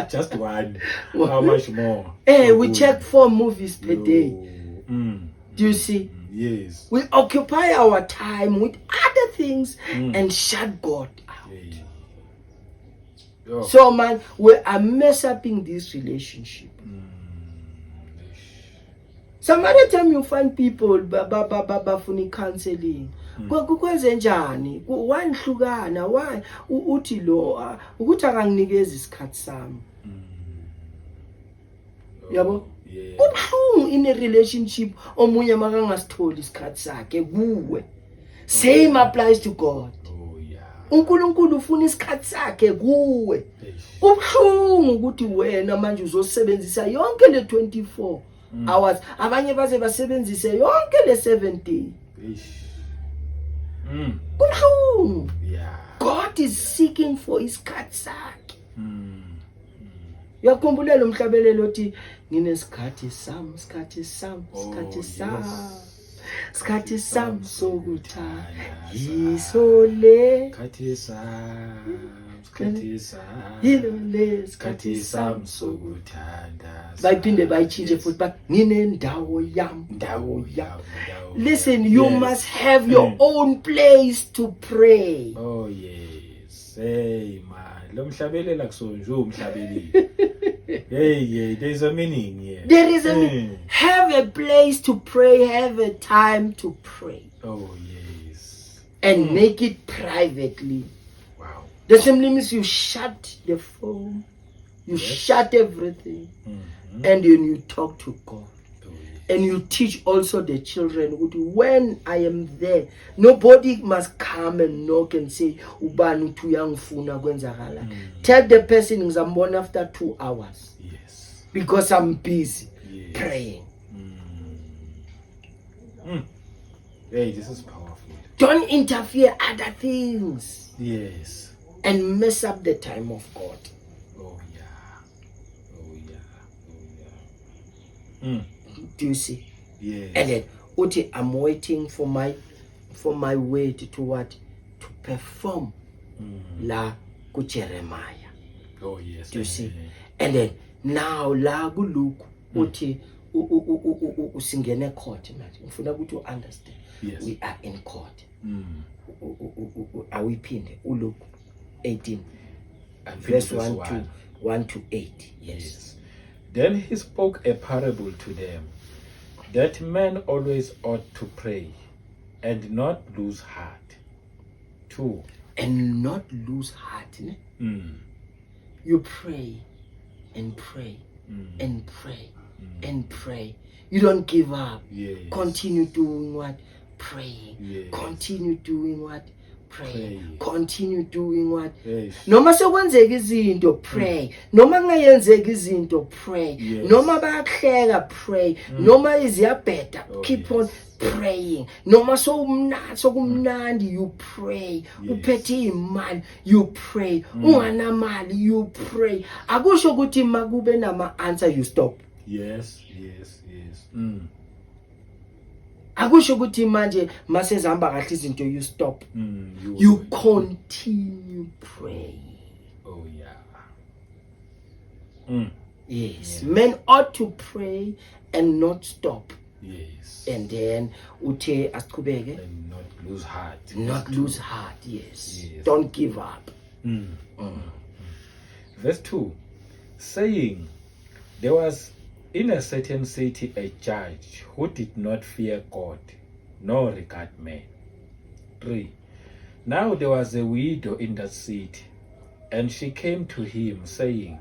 S2: Just one. How much more?
S1: Hey, we check 4 movies per day. Do you see?
S2: Yes.
S1: We occupy our time with other things and shut God out. So, man, we are mess up in this relationship. Some other time you find people bafuni counseling. Kwenze njani? Wanhlukana, why uthi lo ukuthi akanginikeza isikhathi sami. Yabo? Kubhlungu in a relationship omunye makangasitholi isikhathi sakhe kuwe. Same applies to God. uNkulunkulu ufuna isikhathi sakhe kuwe. Kubhlungu ukuthi wena manje uzosebenzisa yonke le 24 hours, abanye baze basebenzise yonke le 7 days. Kubhlungu. God is seeking for isikhathi sakhe. Uyakhumbula lo mhlabelelo othi nginesikhathi sami, isikhathi sami, isikhathi sami. Isikhathi sami sokuthanda yisole. Isikhathi sami, isikhathi sami. Yilole isikhathi sami sokuthanda. Bayiphinde bayichinje futhi bathi nginendawo yami, ndawo yami. Listen, you must have your own place to pray.
S2: Oh yes. Hey man, lo mhlabelela kusonje umhlabeleli. Hey, there's a meaning here.
S1: There is a meaning. Have a place to pray, have a time to pray.
S2: Oh yes.
S1: And make it privately.
S2: Wow.
S1: The simply means you shut the phone, you shut everything, and then you talk to God. And you teach also the children, when I am there, nobody must come and knock and say, Ubani tuyangfuna kwenzakala. Tell the person ngizambona after 2 hours.
S2: Yes.
S1: Because I'm busy praying.
S2: Hey, this is powerful.
S1: Don't interfere other things.
S2: Yes.
S1: And mess up the time of God.
S2: Oh yeah. Oh yeah. Oh yeah.
S1: Do you see?
S2: Yes.
S1: And then Uti, I'm waiting for my word to what? To perform la ku Jeremiah.
S2: Oh yes.
S1: Do you see? And then now la guluku Uti usingene court manje. Ngifuna ukuthi you understand.
S2: Yes.
S1: We are in court. Awiphinde uloku 18 verse 1 to 1 to 8. Yes.
S2: Then he spoke a parable to them, that men always ought to pray and not lose heart. 2.
S1: And not lose heart. Ne? You pray and pray and pray and pray. You don't give up.
S2: Yes.
S1: Continue doing what? Praying.
S2: Yes.
S1: Continue doing what? Praying.
S2: Praying.
S1: Continue doing what?
S2: Yes.
S1: Noma sekwenzeka izinto pray. Noma kungayenzeki izinto pray.
S2: Yes.
S1: Noma bayahleka pray. Noma iziyabheda keep on praying. Noma sokumnandi you pray. Uphethe imali you pray. Unganamali you pray. Akusho ukuthi makube nama answer you stop.
S2: Yes.
S1: Akusho ukuthi manje masezihamba kahle izinto you stop. You continue praying.
S2: Oh yeah.
S1: Yes. Men ought to pray and not stop.
S2: Yes.
S1: And then uthe asiqhubeke,
S2: And not lose heart.
S1: not lose heart. Yes.
S2: Yes.
S1: Don't give up.
S2: Verse 2, saying, there was in a certain city a judge who did not fear God, nor regard men. 3, now there was a widow in that city, and she came to him, saying,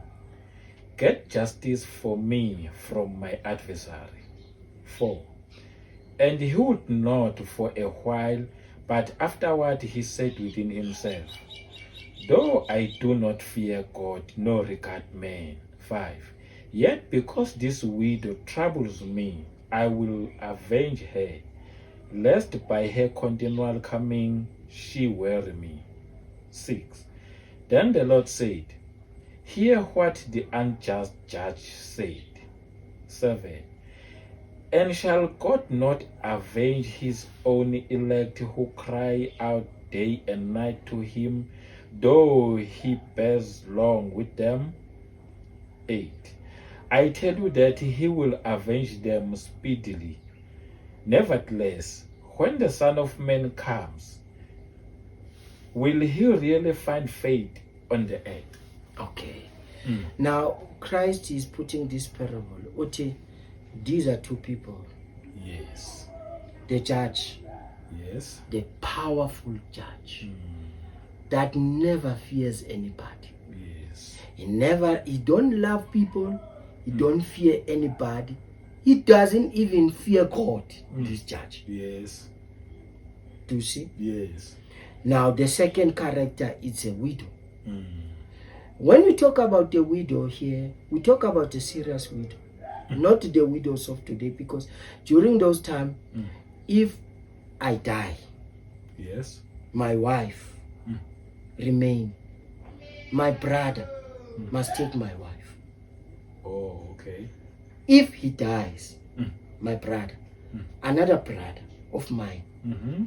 S2: get justice for me from my adversary. 4, and he would not for a while, but afterward he said within himself, though I do not fear God, nor regard men. 5, yet because this widow troubles me, I will avenge her, lest by her continual coming she weary me. 6, then the Lord said, hear what the unjust judge said. 7, and shall God not avenge his own elect who cry out day and night to him, though he bears long with them? 8, I tell you that he will avenge them speedily. Nevertheless, when the Son of Man comes, will he really find faith on the earth?
S1: Okay. Now Christ is putting this parable. Uthi, these are two people.
S2: Yes.
S1: The judge,
S2: Yes.
S1: the powerful judge that never fears anybody.
S2: Yes.
S1: He don't love people. He don't fear anybody. He doesn't even fear God, this judge.
S2: Yes.
S1: Do you see?
S2: Yes.
S1: Now the second character is a widow. When we talk about the widow here, we talk about a serious widow, not the widows of today, because during those times, if I die,
S2: Yes.
S1: my wife remain, my brother must take my wife.
S2: Oh, okay.
S1: If he dies, my brother, another brother of mine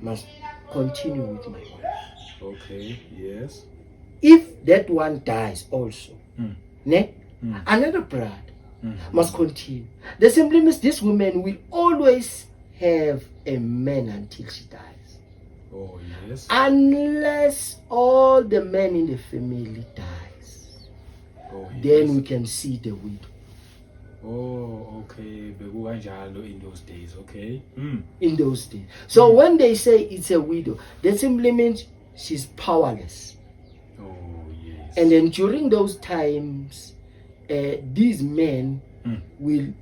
S1: must continue with my wife.
S2: Okay. Yes.
S1: If that one dies also, another brother must continue. The simply means this woman will always have a man until she dies.
S2: Oh, yes.
S1: Unless all the men in the family dies,
S2: Oh,
S1: then
S2: yes.
S1: we can see the widow.
S2: Oh, okay. Bekukanjalo in those days, okay.
S1: In those days. So when they say it's a widow, that simply means she's powerless.
S2: Oh, yes.
S1: And then during those times, these men will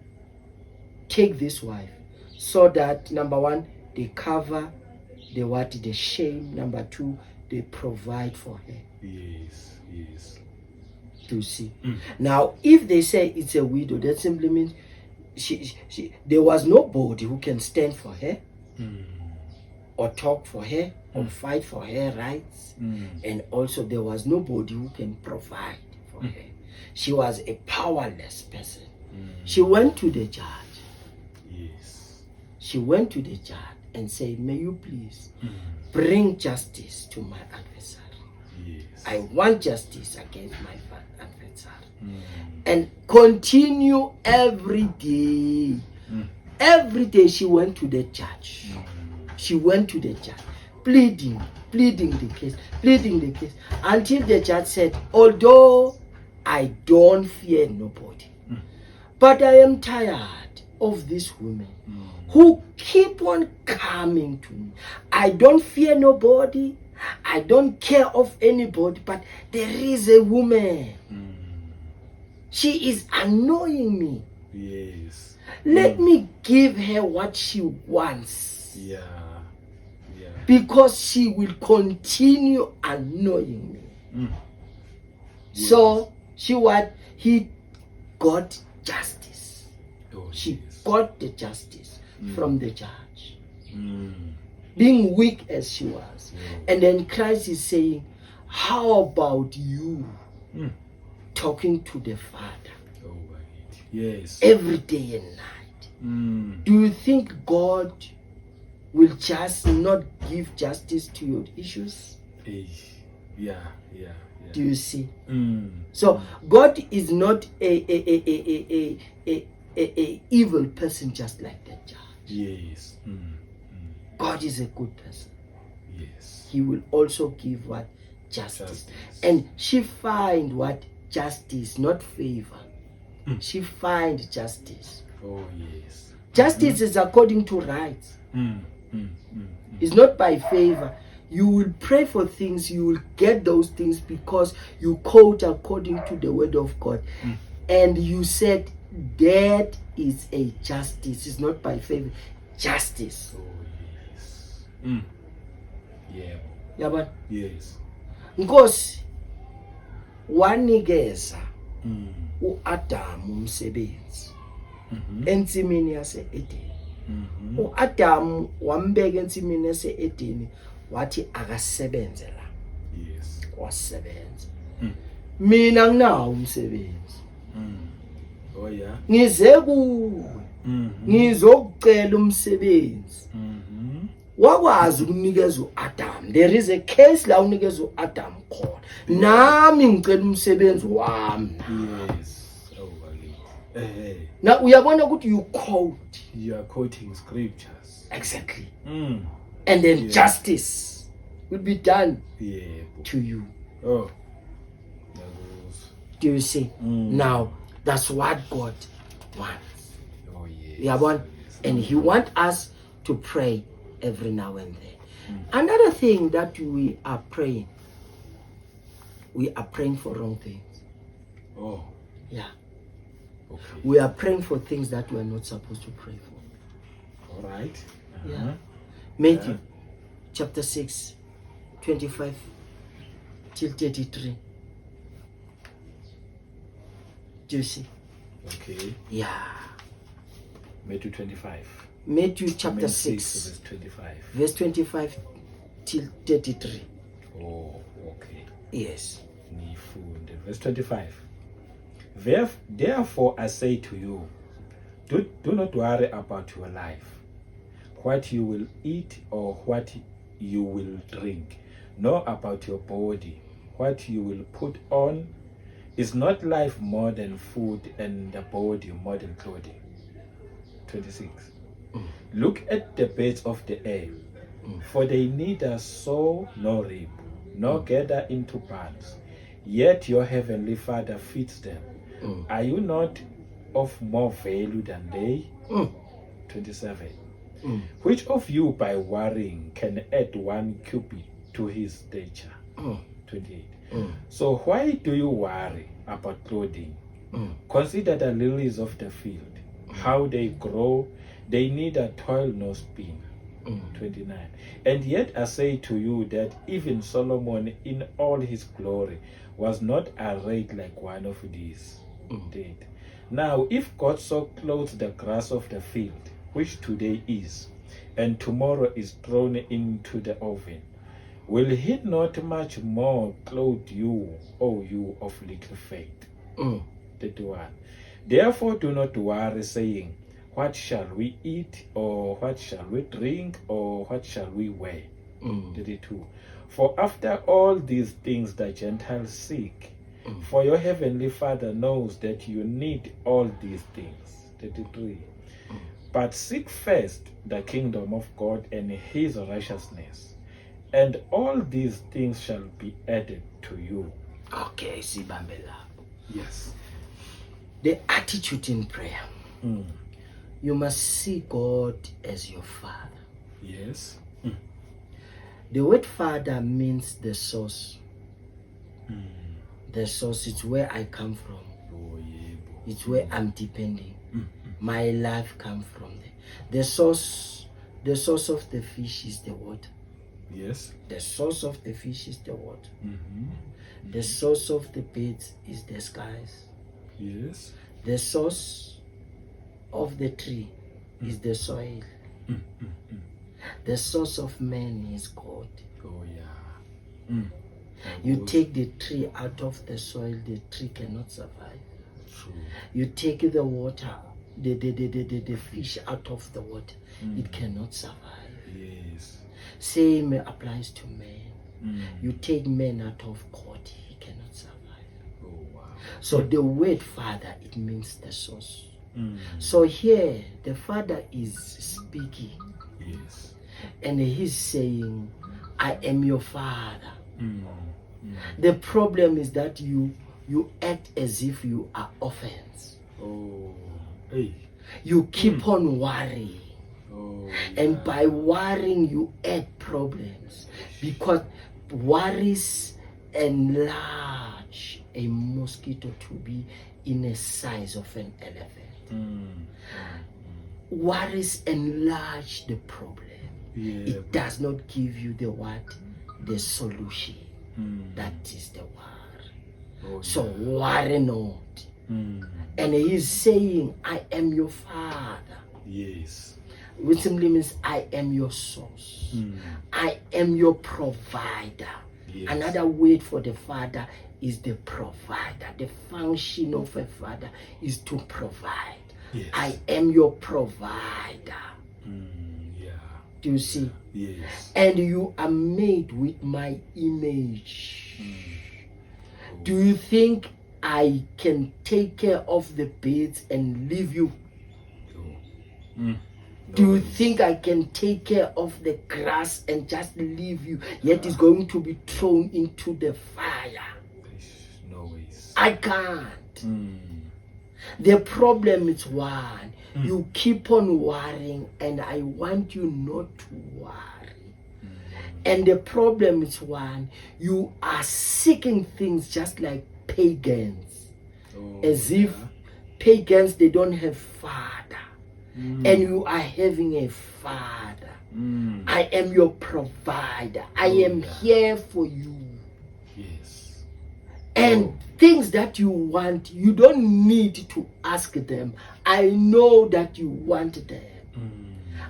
S1: take this wife so that, number one, they cover the shame. Number two, they provide for her.
S2: Yes, yes.
S1: To see. Now, if they say it's a widow, that simply means there was nobody who can stand for her or talk for her or fight for her rights. And also there was nobody who can provide for her. She was a powerless person. She went to the judge.
S2: Yes.
S1: She went to the judge and said, may you please bring justice to my adversary.
S2: Yes.
S1: I want justice against my adversary. And continue every day. Every day she went to the judge. She went to the judge, pleading the case, until the judge said, although I don't fear nobody. But I am tired of these women who keep on coming to me. I don't fear nobody. I don't care of anybody, but there is a woman. She is annoying me.
S2: Yes.
S1: Let me give her what she wants.
S2: Yeah. Yeah.
S1: Because she will continue annoying me. So he got justice.
S2: Oh,
S1: She
S2: yes.
S1: got the justice from the judge. Being weak as she was. And then Christ is saying, how about you talking to the Father
S2: Oh, right. Yes.
S1: every day and night? Do you think God will just not give justice to your issues?
S2: Yeah. Yeah. Yeah.
S1: Do you see? So God is not a evil person just like that judge.
S2: Yes.
S1: God is a good person.
S2: Yes.
S1: He will also give what? Justice.
S2: Justice.
S1: And she find what? Justice, not favor. She find justice.
S2: Oh, yes.
S1: Justice is according to rights. It's not by favor. You will pray for things, you will get those things because you quote according to the word of God. And you said that is a justice. It's not by favor. Justice.
S2: Oh, yes. Yeah.
S1: Yabona?
S2: Yes.
S1: Nkosi wanikeza uAdam umsebenzi ensimini yase-Edeni. uAdam wambeka ensimini yase-Edeni wathi akasebenze la.
S2: Yes.
S1: Wasebenza. Mina nginawo umsebenzi.
S2: Oh, yeah.
S1: Ngize kuwe. Ngizokucela umsebenzi. Wakwazi ukunikeza uAdam. There is a case la unikeza uAdam khona. Nami ngicela umsebenzi wami.
S2: Yes. Oh, right.
S1: Na uyabona ukuthi you quote.
S2: You are quoting scriptures.
S1: Exactly. And then justice will be done
S2: Yeah.
S1: to you.
S2: Oh.
S1: Do you see? Now, that's what God wants.
S2: Oh, yes.
S1: Uyabona? And He wants us to pray every now and then. Another thing that we are praying for wrong things.
S2: Oh.
S1: Yeah.
S2: Okay.
S1: We are praying for things that we are not supposed to pray for.
S2: All right.
S1: Yeah. Matthew chapter 6, 25 till 33. Do you see?
S2: Okay.
S1: Yeah.
S2: Matthew 25.
S1: Matthew chapter
S2: 6,
S1: 6,
S2: verse 25.
S1: verse 25 till 33.
S2: Oh, okay.
S1: Yes.
S2: Nifunde. Verse 25. Therefore I say to you, do not worry about your life, what you will eat or what you will drink, nor about your body, what you will put on. Is not life more than food, and the body more than clothing? 26. Look at the birds of the air, for they neither sow nor reap, nor gather into barns, yet your heavenly Father feeds them. Are you not of more value than they? 27. Which of you by worrying can add 1 cubit to his stature? 28. So why do you worry about clothing? Consider the lilies of the field, how they grow, they neither toil nor spin. 29. And yet I say to you that even Solomon in all his glory was not arrayed like one of these. 30. Now if God so clothes the grass of the field, which today is, and tomorrow is thrown into the oven, will he not much more clothe you, O you of little faith? 31. Therefore do not worry, saying, what shall we eat, or what shall we drink, or what shall we wear? 32. For after all these things the Gentiles seek, for your heavenly Father knows that you need all these things. 33. But seek first the kingdom of God and his righteousness, and all these things shall be added to you.
S1: Okay, sibambe lapho.
S2: Yes.
S1: The attitude in prayer.
S2: Mm.
S1: You must see God as your Father.
S2: Yes.
S1: The word Father means the source.
S2: Mm.
S1: The source is where I come from.
S2: Oh, yeah.
S1: It's where I'm depending. My life comes from there. The source of the fish is the water.
S2: Yes.
S1: The source of the fish is the water.
S2: Mm-hmm.
S1: The source of the birds is the skies.
S2: Yes.
S1: The source of the tree is the soil. The source of man is God.
S2: Oh, yeah.
S1: You take the tree out of the soil, the tree cannot survive.
S2: True.
S1: You take the water, the fish out of the water, it cannot survive.
S2: Yes.
S1: Same applies to man. You take man out of God, he cannot survive.
S2: Oh, wow.
S1: So the word Father, it means the source. So here, the Father is speaking.
S2: Yes.
S1: And he's saying, I am your Father. The problem is that you act as if you are orphans.
S2: Oh, hey.
S1: You keep on worrying.
S2: Oh,
S1: And by worrying, you add problems. Because worries enlarge a mosquito to be in the size of an elephant. Worries enlarge the problem.
S2: Yeah.
S1: It does not give you the solution. That is the word.
S2: Oh,
S1: So worry not. And he's saying, I am your Father.
S2: Yes.
S1: Which simply means I am your source. I am your provider.
S2: Yes.
S1: Another word for the Father is the provider. The function of a father is to provide.
S2: Yes.
S1: I am your provider.
S2: Yeah.
S1: Do you see?
S2: Yes.
S1: And you are made with my image. Do you think I can take care of the birds and leave you? Do you think I can take care of the grass and just leave you, yet it's going to be thrown into the fire?
S2: No ways.
S1: I can't. The problem is one. You keep on worrying, and I want you not to worry. And the problem is one. You are seeking things just like pagans. As if pagans, they don't have father. And you are having a father. I am your provider. I am here for you.
S2: Yes.
S1: And things that you want, you don't need to ask them. I know that you want them.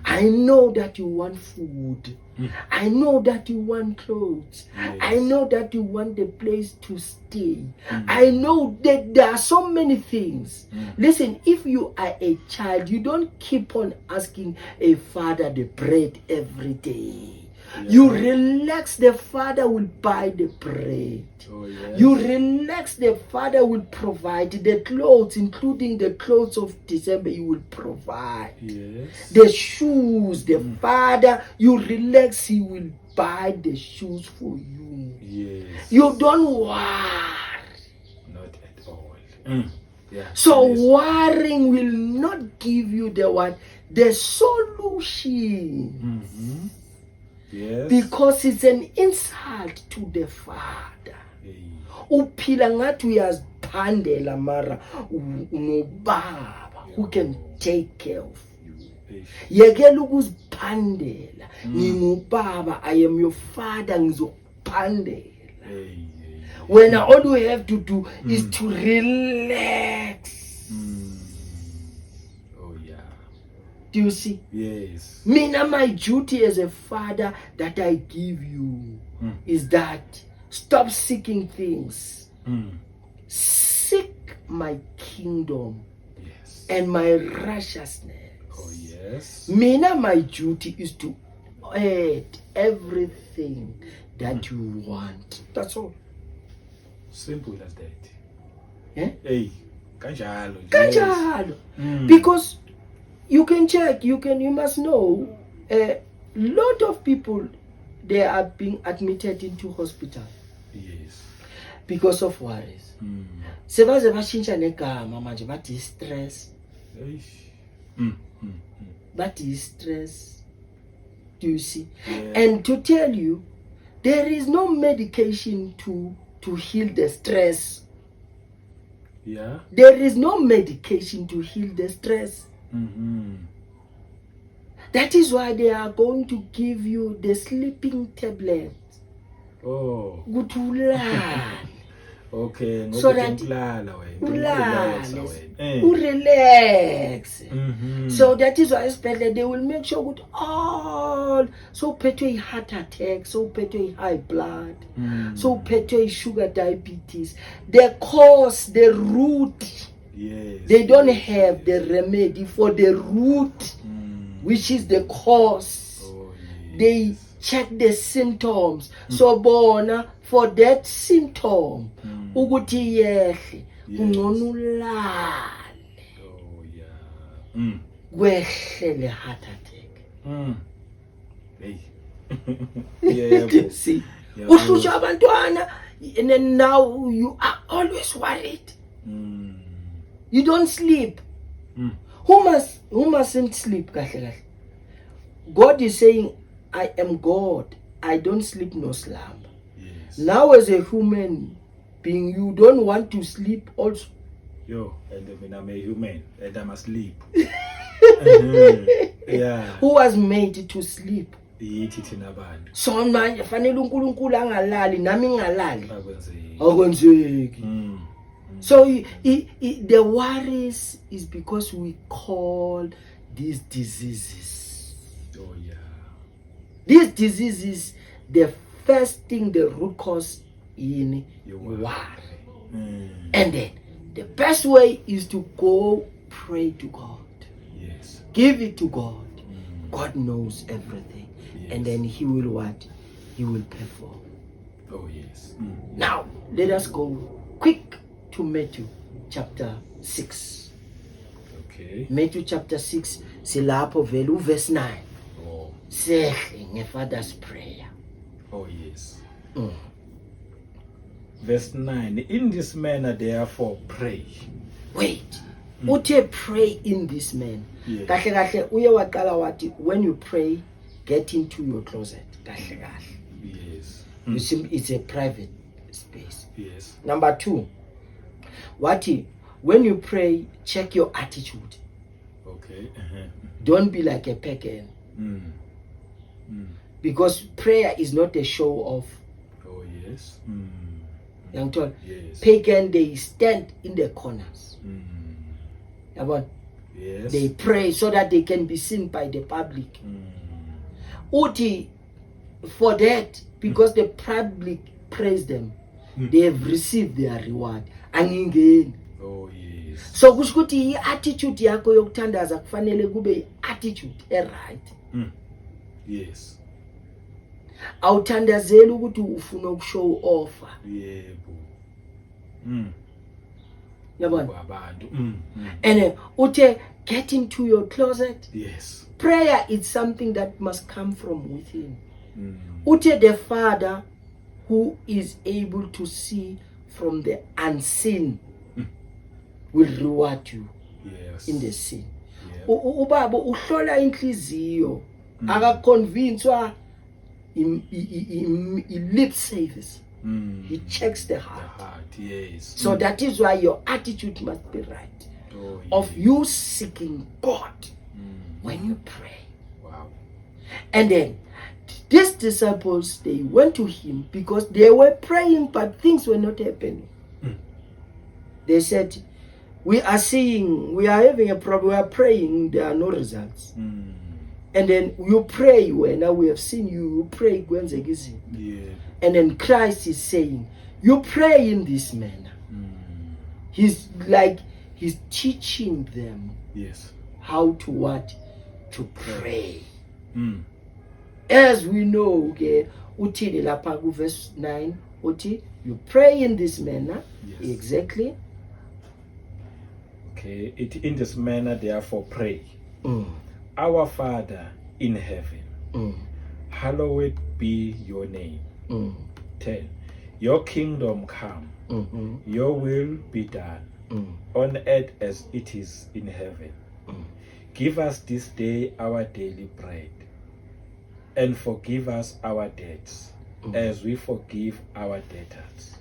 S1: I know that you want food. I know that you want clothes.
S2: Yes.
S1: I know that you want a place to stay. I know that there are so many things. Listen, if you are a child, you don't keep on asking a father the bread every day. You relax, the father will buy the bread. You relax, the father will provide the clothes, including the clothes of December, he will provide. The shoes, the father, you relax, he will buy the shoes for you. You don't worry.
S2: Not at all.
S1: So worrying will not give you the solution.
S2: Yes.
S1: Because it's an insult to the Father. Uphila ngathi uyaziphandela mara unobaba who can take care of you. Yekela ukuziphandela. Ngingubaba, I am your father, ngizokuphandela. When all you have to do is to relax. Do you see?
S2: Yes.
S1: Mina, my duty as a father that I give you is that stop seeking things. Seek my kingdom and my righteousness.
S2: Oh, yes.
S1: Mina, my duty is to add everything that you want. That's all.
S2: Simple as that.
S1: Yeah?
S2: Kanjalo.
S1: Kanjalo. Because you can check, you must know, a lot of people, they are being admitted into hospital.
S2: Yes.
S1: Because of worries. sebaze bashintsha negama manje bathi stress.
S2: Eish. Mm.
S1: Bathi stress. Do you see?
S2: Yeah.
S1: And to tell you, there is no medication to heal the stress.
S2: Yeah.
S1: There is no medication to heal the stress.
S2: Mm-hmm.
S1: That is why they are going to give you the sleeping tablet.
S2: Oh.
S1: Ukuthi ulale.
S2: Okay.
S1: So that relax. So that is why especially they will make sure with all so petty heart attack, so petty high blood, so petty sugar diabetes. The cause, the root.
S2: Yes.
S1: They don't have the remedy for the root, which is the cause.
S2: Oh, yes.
S1: They check the symptoms. So bona for that symptom ukuthi yehle ungcono ulale.
S2: Oh yeah.
S1: Kwehle le heart attack.
S2: Hey.
S1: You see? Uhlutha abantwana and then now you are always worried. You don't sleep. Who mustn't sleep kahle kahle? God is saying, I am God. I don't sleep nor slumber.
S2: Yes.
S1: Now as a human being, you don't want to sleep also.
S2: Yo, and then I'm a human and I'm asleep. Yeah.
S1: Who was made to sleep?
S2: Yithi thina abantu.
S1: So manje fanele uNkulunkulu angalali nami ngingalali.
S2: Akwenzeki.
S1: Akwenzeki. So the worries is because we call these diseases.
S2: Oh yeah.
S1: These diseases, the first thing, the root cause in worry. And then the best way is to go pray to God.
S2: Yes.
S1: Give it to God. God knows everything. Yes. And then He will what? He will perform.
S2: Oh yes.
S1: Now, let us go quick to Matthew chapter 6.
S2: Okay.
S1: Matthew chapter 6, silapho vele verse 9.
S2: Oh.
S1: Sehle ngefather's prayer.
S2: Oh yes. Verse 9. In this manner therefore pray.
S1: Wait. Uthe pray in this manner.
S2: Yes.
S1: Kahle kahle uye waqala wathi when you pray get into your closet. Kahle kahle.
S2: Yes.
S1: You see, it's a private space.
S2: Yes.
S1: Number 2. Wathi when you pray check your attitude.
S2: Okay.
S1: Don't be like a pagan. Because prayer is not a show off.
S2: Oh yes.
S1: Young told,
S2: yes.
S1: Pagan, they stand in the corners.
S2: Yes.
S1: They pray so that they can be seen by the public. Uti, for that, because the public praise them, they have received their reward. Angingeni.
S2: Oh yes.
S1: So kusho ukuthi i-attitude yakho yokuthandaza kufanele kube attitude right.
S2: Yes.
S1: Awuthandazeli ukuthi ufuna ukushow offer.
S2: Yebo.
S1: Yabona?
S2: Abantu.
S1: And uthe get into your closet.
S2: Yes.
S1: Prayer is something that must come from within. Uthe the Father who is able to see from the unseen will reward you in the seen. Ubaba uhlola inhliziyo akaconvincewa lip service. He checks the heart.
S2: Yes.
S1: So that is why your attitude must be right.
S2: Oh, yes.
S1: Of you seeking God when you pray.
S2: Wow.
S1: And then these disciples, they went to him because they were praying but things were not happening. They said, we are having a problem, we are praying, there are no results. And then you pray, now we have seen you pray.
S2: Yeah.
S1: And then Christ is saying, you pray in this manner. He's teaching them how to what? To pray. As we know, okay, uthini lapha ku verse 9, uthi you pray in this manner.
S2: Yes.
S1: Exactly.
S2: Okay, in this manner therefore pray. Our Father in heaven, hallowed be your name. 10. Your kingdom come, your will be done, on earth as it is in heaven. Give us this day our daily bread, and forgive us our debts, as we forgive our debtors.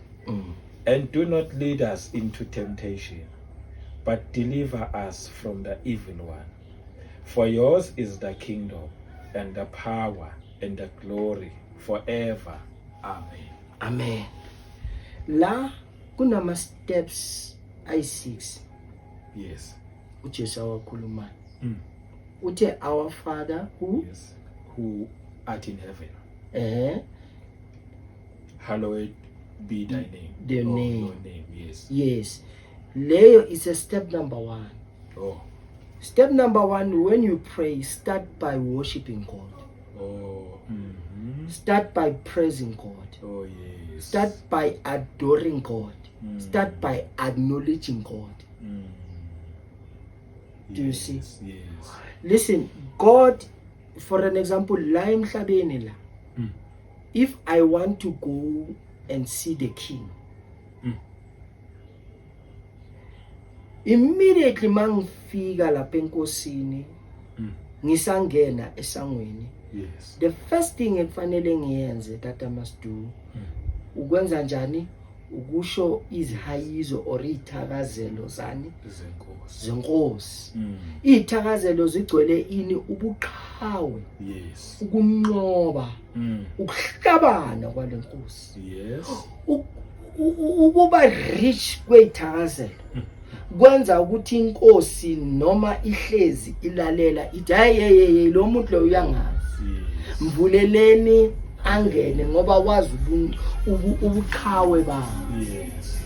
S2: And do not lead us into temptation, but deliver us from the evil one. For yours is the kingdom, and the power, and the glory, forever. Amen.
S1: Amen. La kunama steps I6
S2: Yes.
S1: uJesu awakhulumayo. Uthe our Father who
S2: Yes. Who art in heaven. Hallowed be thy name.
S1: The name.
S2: Your name, yes.
S1: Yes. Leyo is a step number 1.
S2: Oh.
S1: Step number 1, when you pray, start by worshiping God.
S2: Oh.
S1: Start by praising God.
S2: Oh, yes.
S1: Start by adoring God. Start by acknowledging God. Do you see?
S2: Yes.
S1: Listen, God, for an example, la emhlabeni la. If I want to go and see the king, immediately mangifika lapha enkosini, ngisangena esangweni,
S2: Yes.
S1: the first thing ekufanele ngiyenze that I must do, ukwenza njani? Ukusho izihayizo or ithakazelo zani zenkosi. Ithakazelo zigcwele ini? Ubuqhawe,
S2: Yes.
S1: ukunqoba, ukuhlabana kwale nkosi,
S2: Yes.
S1: ukuba rich kweyithakazelo kwenza ukuthi inkosi noma ihlezi ilalela ithi hayi lo muntu lo uyangazi, mvuleleni angene ngoba wazi ubuqhawe babo.
S2: Yes.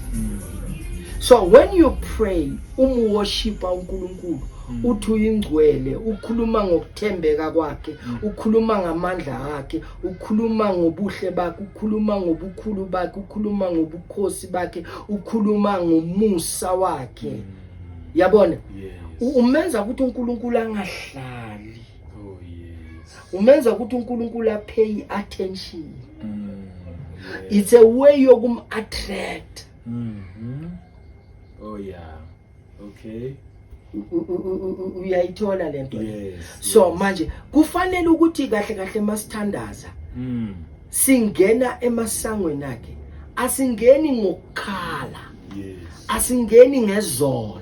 S1: So when you pray, worshipper uNkulunkulu, uthi uyingcwele, ukhuluma ngokuthembeka kwakhe, ukhuluma ngamandla akhe, ukhuluma ngobuhle bakhe, ukhuluma ngobukhulu bakhe, ukhuluma ngobukhosi bakhe, ukhuluma ngomusa wakhe. Yabona?
S2: Yes.
S1: Umenza ukuthi uNkulunkulu angahlali.
S2: Oh, yes.
S1: Umenza ukuthi uNkulunkulu pay attention.
S2: Yes.
S1: It's a way yokum attract.
S2: Oh, yeah. Okay.
S1: Uyayithola lento.
S2: Yes.
S1: So manje kufanele ukuthi kahle kahle masithandaza singena emasangweni akhe, asingeni ngokukhala,
S2: Yes.
S1: asingeni ngezono,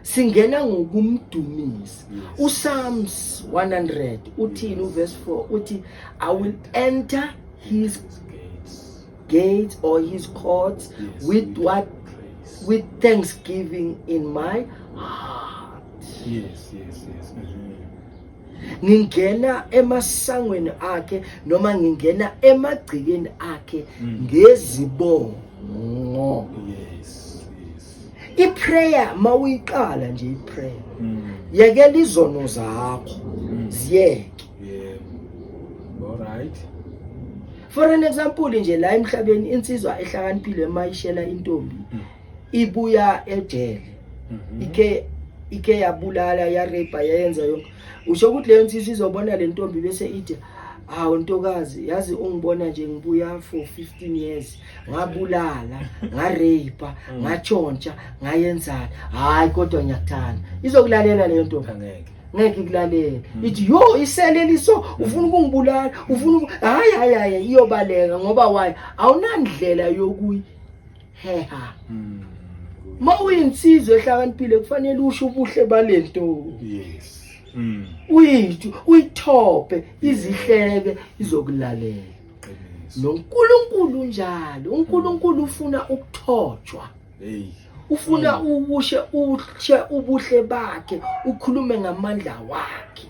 S1: singena ngokumdumisa.
S2: Yes.
S1: uPsalms 100 uthini uverse 4 uthi I will enter his gates or his courts with what? With thanksgiving in my heart.
S2: Yes.
S1: Ngingena emasangweni akhe noma ngingena emagcikeni akhe ngezibongo.
S2: Yes.
S1: Iprayer mawuyiqala nje iprayer, yekela izono zakho ziyeke.
S2: Yeah. All right.
S1: For an example nje la emhlabeni insizwa ehlakaniphile mayishela intombi ibuya ejele, ike yabulala, ya rape, yayenza yonke, usho ukuthi leyo nsizwa izobona le ntombi bese ithi hawu ntokazi, yazi ungibona nje ngibuya for 15 years ngabulala, ngarape, ngachontsha, ngayenzana, hayi kodwa ngiyakuthanda. Izokulalela leyo ntombi? Ngeke ikulalela. Ithi yo iseleliso, ufuna ukungibulala, ufuna hayi iyobaleka ngoba why awunandlela yokuyiheha. Mawuyinsizwe ehlakaniphile kufanele usho ubuhle balento.
S2: Yes.
S1: Uyithope, izihleke, izokulalela. NoNkulunkulu njalo, uNkulunkulu ufuna ukuthotshwa.
S2: Hey.
S1: Ufuna ukushe ubuhle bakhe, ukhulume ngamandla wakhe.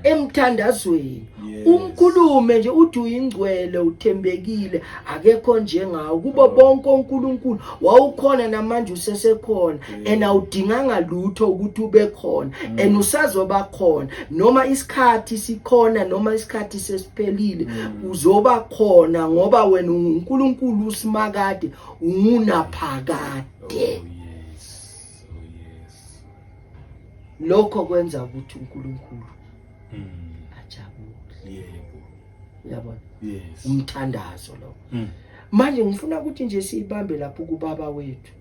S1: Emthandazweni umkhulume nje uthi uyingcwele, uthembekile, akekho njengawe. Kubo bonke uNkulunkulu wawukhona namanje usesekhona, and awudinganga lutho ukuthi ube khona, and usazoba khona noma isikhathi sikhona noma isikhathi sesiphelile, uzoba khona ngoba wena uNkulunkulu usimakade, unaphakade. Lokho kwenza ukuthi uNkulunkulu ajabule. uyabona,
S2: Yes.
S1: umthandazo lo.
S2: Mm.
S1: Manje ngifuna ukuthi nje siyibambe lapho kuBaba wethu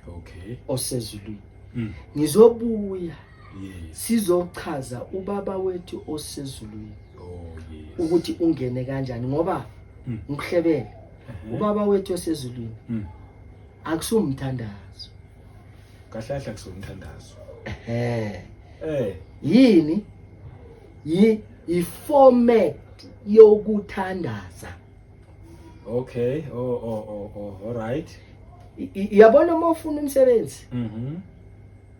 S2: Okay.
S1: osezulwini.
S2: Mm.
S1: Ngizobuya
S2: Yes.
S1: sizochaza uBaba wethu osezulwini
S2: Oh yes.
S1: ukuthi ungene kanjani ngoba ngihlebele uBaba wethu osezulwini akusumthandazo.
S2: Kahlahla kusumthandazo.
S1: Yini? I-format yokuthandaza.
S2: Okay. Oh, all right.
S1: Yabona uma ufuna umsebenzi
S2: Mhm.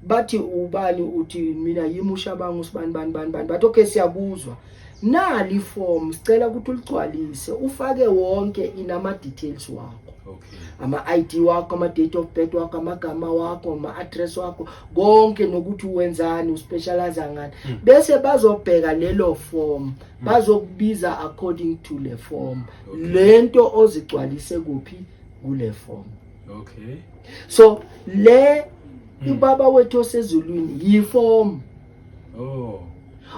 S1: bathi ubani uthi mina yimushabangu sibani bathi okay siyabuzwa nali form sicela ukuthi uligcwalise ufake wonke inama details wakho,
S2: Okay.
S1: ama ID wakho, ama date of birth wakho, amagama wakho, ama address wakho, konke nokuthi uwenzani, uspecialize ngani. Bese bazobheka lelo form, bazokubiza according to le form.
S2: Okay.
S1: Lento ozigcwalise kuphi kule form.
S2: Okay.
S1: So le uBaba wethu osezulwini yiform
S2: Oh.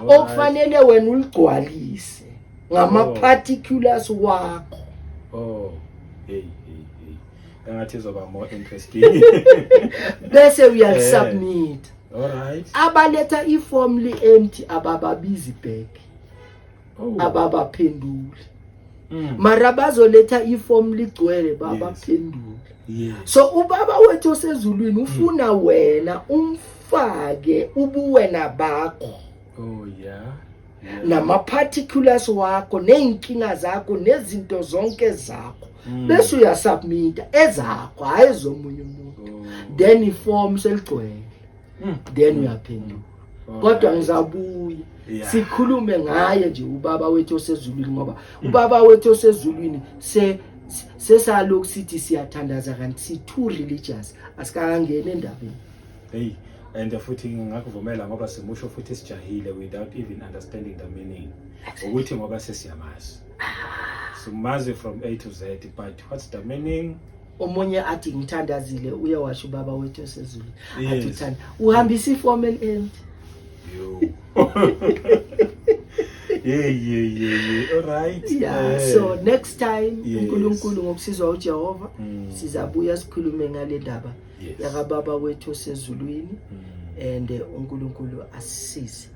S1: okufanele wena uligcwalise ngama particulars wakho.
S2: Oh. Hey. Engathi izoba more interesting.
S1: Bese uyalisubmit.
S2: All right.
S1: Abaletha iform li-empty abababizi back,
S2: Oh.
S1: ababaphenduli. Mara bazoletha iform ligcwele babaphenduli.
S2: Yes.
S1: So uBaba wethu osezulwini ufuna wena umfake ubuwena bakho.
S2: Oh yeah.
S1: Nama particulars wakho neinkinga zakho nezinto zonke zakho. Bese uyasubmita ezakho hayi zomunye umuntu. Then iform seligcwele. Then uyaphendula. Kodwa ngizabuya sikhulume ngaye nje uBaba wethu osezulwini ngoba uBaba wethu osezulwini sesaloku sithi siyathandaza kanti si too religious asikangene endabeni.
S2: Hey, and futhi ngakuvumela ngoba simusho futhi sijahile without even understanding the meaning. Ukuthi ngoba sesiyamazi. Simazi from A to Z, but what's the meaning?
S1: Omunye athi ngithandazile uyawasho uBaba wethu osezulwini.
S2: Yes.
S1: Athi uthanda uhambisa iformal end.
S2: Yo. Yeah. All right.
S1: Yeah. So next time
S2: Yes.
S1: uNkulunkulu ngokusizwa uJehova sizabuya sikhulume ngale ndaba
S2: Yes.
S1: yakaBaba wethu osezulwini and uNkulunkulu asisize.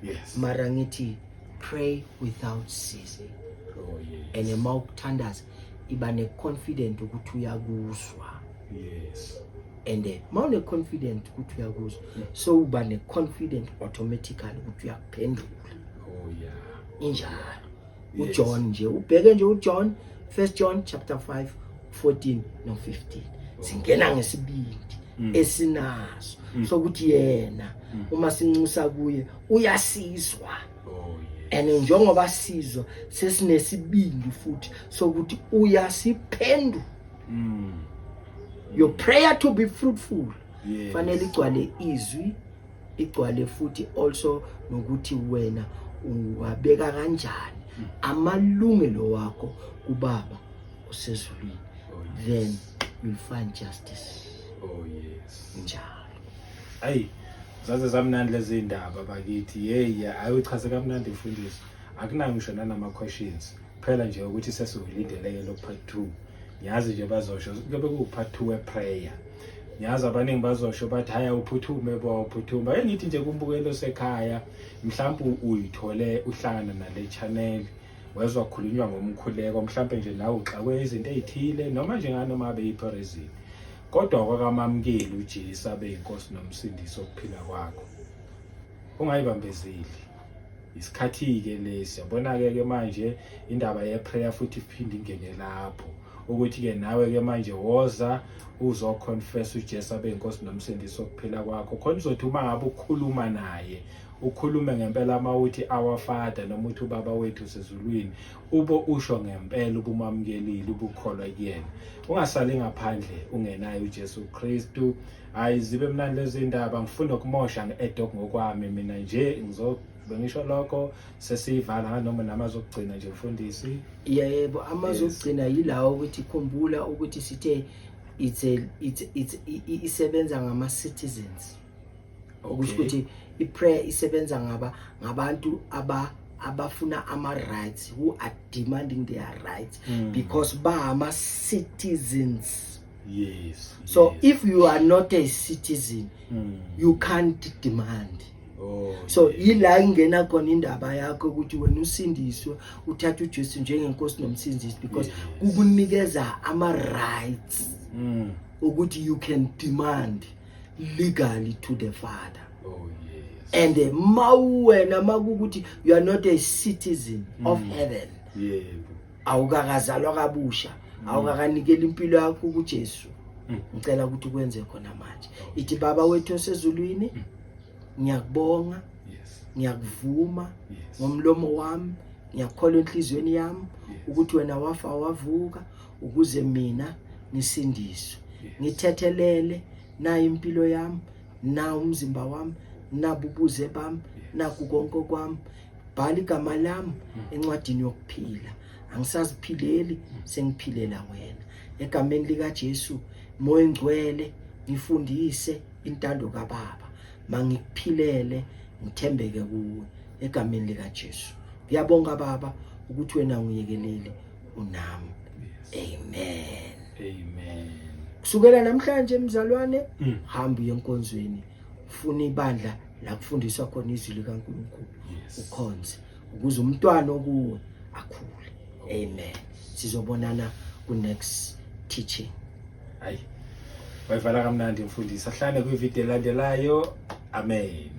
S2: Yes.
S1: Mara ngithi pray without ceasing.
S2: Oh yes.
S1: And ema ukuthandaza iba ne confident ukuthi uyakuzwa.
S2: Yes.
S1: And mawune confident ukuthi uyakuzwa so uba ne confident automatically ukuthi uyaphendula.
S2: Oh yeah.
S1: Injalo.
S2: Yes.
S1: uJohn nje ubheke nje uJohn 1 John chapter 5 14 no 15 singena ngesibindi esinazo sokuthi yena uma sinxusa kuye uyasizwa.
S2: Oh
S1: And njengoba sizwa sesinesibindi futhi sokuthi uyasiphendula. Your prayer to be fruitful
S2: yes.
S1: fanele igcwale izwi, igcwale futhi also nokuthi wena uwabeka kanjani amalungelo wakho kuBaba osezulwini. Then you'll find justice.
S2: Oh yes.
S1: Njalo.
S2: Hey, zaze zamnandi lezi indaba bakithi. Ayichaze kamnandi mfundisi. Akunayo ngisho nama questions. Phela nje ukuthi sesivilindele lo part 2. Ngiyazi nje bazosho kube ku part 2 we prayer. Ngiyazi abaningi bazosho bathi haya uphuthume uphuthuma. Ngithi nje kumbukelo sekhaya mhlawumbe uyithole uhlangana nale channel wezwa khulunywa ngomkhuleko mhlawumbe nje nawe uxakwe izinto ezithile noma nje nganoma abe iParazine. Kodwa kwakamamkeli uJesu abe inkosi nomsindisi okuphila kwakho. Ungayibambezeli. Isikhathi ke lesi yabona ke manje indaba ye prayer futhi iphinde ingene lapho. Ukuthi ke nawe ke manje woza uzo confess uJesu abe inkosi nomsindisi okuphila kwakho. Khona uzothi uma ngabe ukukhuluma naye ukhulume ngempela amawuthi our Father noma uthi uBaba wethu osezulwini ubo usho ngempela ubumamkelile ubukholwa kuyena. Ungasali ngaphandle ungenayo uJesu Kristu. Hayi zibe mnandi lezi indaba ngifunda ukumosha ngeedog ngokwami mina nje ngisho lokho sesiyivala noma namazokugcina nje mfundisi.
S1: Yebo amazokugcina yilawo ukuthi khumbula ukuthi sithe isebenza ngama citizens. Ukuthi iprayer isebenza ngabantu abafuna ama-rights, who are demanding their rights because ba-ama-citizens.
S2: Yes.
S1: So
S2: yes.
S1: if you are not a citizen, you can't demand.
S2: Oh,
S1: So
S2: yes.
S1: ila ingena khona indaba yakho ukuthi wena usindiswe uthatha uJesu njengenkosi nomsindisi because kukunikeza ama-rights ukuthi you can demand legally to the Father.
S2: Oh, yes.
S1: And wena makukuthi you are not a citizen of heaven,
S2: Yebo.
S1: awukakazalwa kabusha, awukakanikela impilo yakho kuJesu, ngicela ukuthi ukwenze khona manje. Ithi Baba wethu osezulwini, ngiyakubonga,
S2: Yes.
S1: ngiyakuvuma
S2: Yes.
S1: ngomlomo wami, ngiyakholwa enhlizweni yami ukuthi wena wafa wavuka ukuze mina ngisindiswe. Ngithethelele na impilo yami, na umzimba wami, na bubuze bami, na kukonke kwami. Bhala igama lami encwadini yokuphila. Angisaziphileli, sengiphilela wena. Egameni lika Jesu, Moya Engcwele, ngifundise intando kaBaba. Mangikuphilele, ngithembeke kuwe egameni lika Jesu. Ngiyabonga Baba ukuthi wena ungiyekelele unami. Amen.
S2: Amen.
S1: Kusukela namhlanje mzalwane, hamba uye enkonzweni, ufuna ibandla la kufundiswa khona izwi likaNkulunkulu, ukhonze ukuze umntwana okuwe akhule. Amen. Sizobonana ku next teaching.
S2: Hayi. Wayivala kamnandi mfundisi. Ahlane kwivideo elandelayo. Amen.